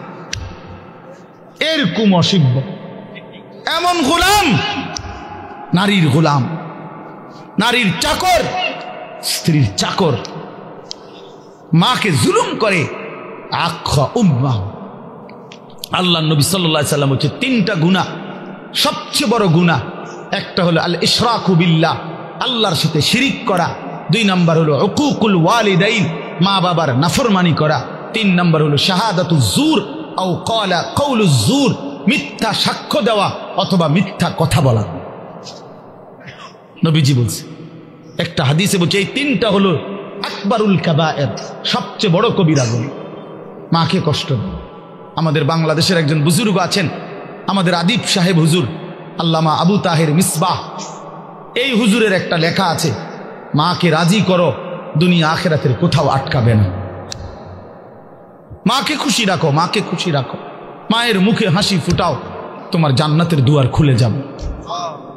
এরকম অসভ্য, এমন গোলাম, নারীর গোলাম, নারীর চাকর, স্ত্রীর চাকর, মাকে জুলুম করে। আখা উম্মাহ, আল্লাহ নবী সাল্লাল্লাহু আলাইহি সাল্লাম হচ্ছে তিনটা গুনাহ, সবচেয়ে বড় গুনাহ। একটা হলো আল ইশরাকু বিল্লাহ, আল্লাহর সাথে শিরিক করা। 2 নাম্বার হলো উকুকুল ওয়ালিদাইন, মা বাবার নাফরমানি করা। 3 নাম্বার হলো শাহাদাতুজ জুর আও ক্বালা কাউলুজ জুর, মিথ্যা সাক্ষ্য দেওয়া অথবা মিথ্যা কথা বলা। নবীজি বলছে, একটা হাদিসে বলছে এই তিনটা হলো আকবারুল কাবায়ের, সবচেয়ে বড় কবিরা গুনাহ। মাকে কষ্ট দেয়। আমাদের বাংলাদেশের একজন বুজুর্গ আছেন, আমাদের আদিব সাহেব হুজুর, আল্লামা আবু তাহের মিসবাহ। এই হুজুরের একটা লেখা আছে, মাকে রাজি করো, দুনিয়া আখেরাতের কোথাও আটকাবে না। মাকে খুশি রাখো, মাকে খুশি রাখো, মায়ের মুখে হাসি ফুটাও, তোমার জান্নাতের দুয়ার খুলে যাবে।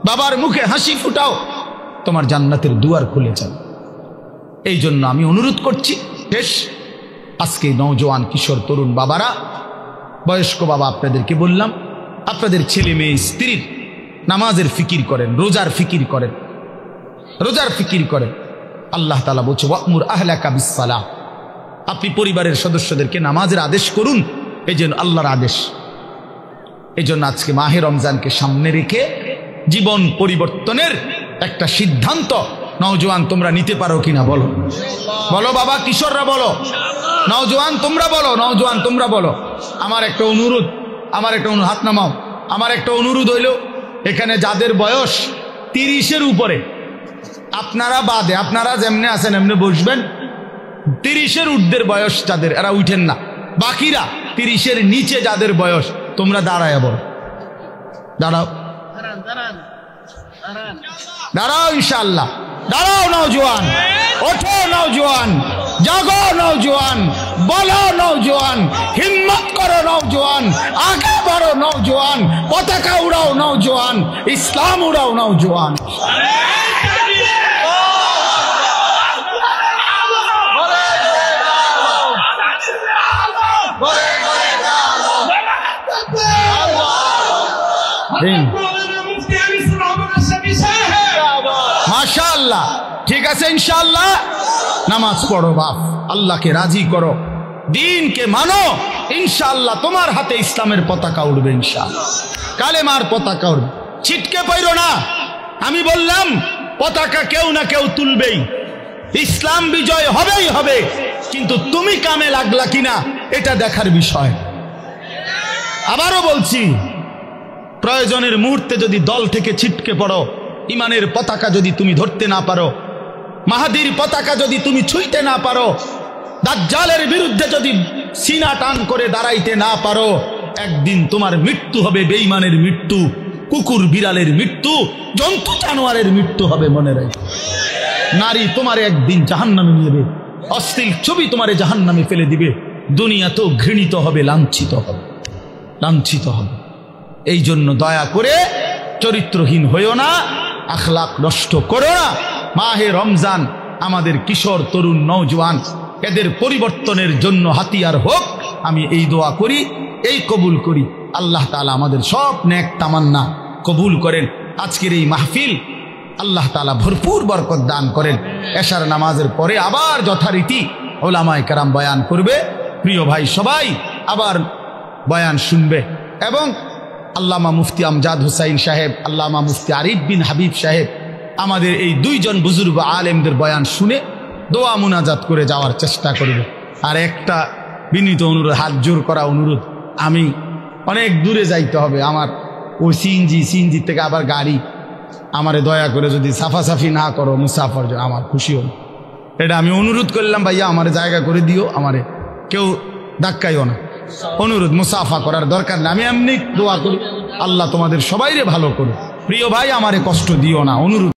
বাবার মুখে হাসি ফুটাও, তোমার জান্নাতের দুয়ার খুলে যাবে। এই জন্য আমি অনুরোধ করছি, বেশ আজকে নওজোয়ান কিশোর তরুণ বাবারা, বয়স্ক বাবা, আপনাদেরকে বললাম, আপনাদের ছেলে মেয়ে স্ত্রীর নামাজের ফিকির করেন, রোজার ফিকির করেন, রোজার ফিকির করেন। আল্লাহ তাআলা বলছে ওয়া'মুর আহলাকা বিস-সালাহ, আপনি পরিবারের সদস্যদেরকে নামাজের আদেশ করুন। এই জন্য আল্লাহর আদেশ। এই জন্য আজকে মাহে রমজানকে সামনে রেখে জীবন পরিবর্তনের একটা সিদ্ধান্ত নওজোয়ান তোমরা নিতে পারো কিনা বলো, বলো বাবা, কিশোররা বলো, নওজোয়ান তোমরা বলো, নওজোয়ান তোমরা বলো। আমার একটা অনুরোধ, হাত নামাও। আমার একটা অনুরোধ হইল, এখানে যাদের বয়স 30-এর উপরে, আপনারা বাদে, আপনারা যেমনে আছেন এমনি বসবেন। 30-এর ঊর্ধ্বের বয়স যাদের, এরা উঠেন না। বাকিরা 30-এর নিচে যাদের বয়স, তোমরা দাঁড়ায় বলো, দাঁড়াও, দাঁড়াও, ইনশাআল্লাহ দাঁড়াও। নওজোয়ান ওঠো, নওজোয়ান জাগো, নওজোয়ান বলো, নওজোয়ান হিম্মত করো, নওজোয়ান আগে বাড়ো, নওজোয়ান পতাকা উড়াও, নওজোয়ান ইসলাম উড়াও, নওজোয়ান। মাশাআল্লাহ, ঠিক আছে, ইনশাআল্লাহ নামাজ পড়ো বাপ, আল্লাহকে রাজি করো, দ্বীনকে মানো, ইনশাআল্লাহ তোমার হাতে ইসলামের পতাকা উঠবে, ইনশাআল্লাহ কালেমার পতাকা উঠবে। ছিটকে পড়ো না, আমি বললাম পতাকা কেউ না কেউ তুলবেই, ইসলাম বিজয় হবেই হবে, কিন্তু তুমি কামে লাগলা কিনা এটা দেখার বিষয়। আবারও বলছি, প্রয়োজনের মুহূর্তে যদি দল থেকে ছিটকে পড়ো, ইমানের পতাকা যদি তুমি ধরতে না পারো, মাহাদির পতাকা যদি তুমি ছুঁইতে না পারো, দাজ্জালের বিরুদ্ধে যদি সিনা টান করে দাঁড়াইতে না পারো, একদিন তোমার মৃত্যু হবে বেঈমানের মৃত্যু, কুকুর বিড়ালের মৃত্যু, জন্তু জানোয়ারের মৃত্যু হবে, মনে রাখো। নারী তোমারে একদিন জাহান্নামে নেবে, অশ্লীল ছবি তোমারে জাহান্নামে ফেলে দিবে, দুনিয়াতেও ঘৃণিত হবে, লাঞ্ছিত হবে, লাঞ্ছিত হবে। এই জন্য দয়া করে চরিত্রহীন হইও না, আখলাক নষ্ট করো না। মাহে রমজান আমাদের কিশোর তরুণ নওজোয়ান এদের পরিবর্তনের জন্য হাতিয়ার হোক, আমি এই দোয়া করি, এই কবুল করি। আল্লাহ তাআলা আমাদের সব নেক তামান্না কবুল করেন। আজকের এই মাহফিল আল্লাহ তাআলা ভরপুর বরকত দান করেন। এশার নামাজের পরে আবার যথারীতি ওলামায়ে কেরাম বয়ান করবে, প্রিয় ভাই সবাই আবার বয়ান শুনবে, এবং আল্লামা মুফতি আমজাদ হুসাইন সাহেব, আল্লামা মুফতি আরিফ বিন হাবিব সাহেব, আমাদের এই 2 জন বুজুর্গ আলেমদের বয়ান শুনে দোয়া মুনাজাত করে যাওয়ার চেষ্টা করবে। আর একটা বিনীত অনুরোধ, হাত জোর করা অনুরোধ, আমি অনেক দূরে যাইতে হবে, আমার ওই সিএনজি থেকে আবার গাড়ি, আমারে দয়া করে যদি সাফাসাফি না করো মুসাফর, আমার খুশি হল। এটা আমি অনুরোধ করলাম, ভাইয়া আমারে জায়গা করে দিও, আমারে কেউ ধাক্কাইও না, অনুরোধ, মুসাফা করার দরকার নেই। আমি এমনি দোয়া করি, আল্লাহ তোমাদের সবাইরে ভালো করো। প্রিয় ভাই, আমারে কষ্ট দিও না, অনুরোধ।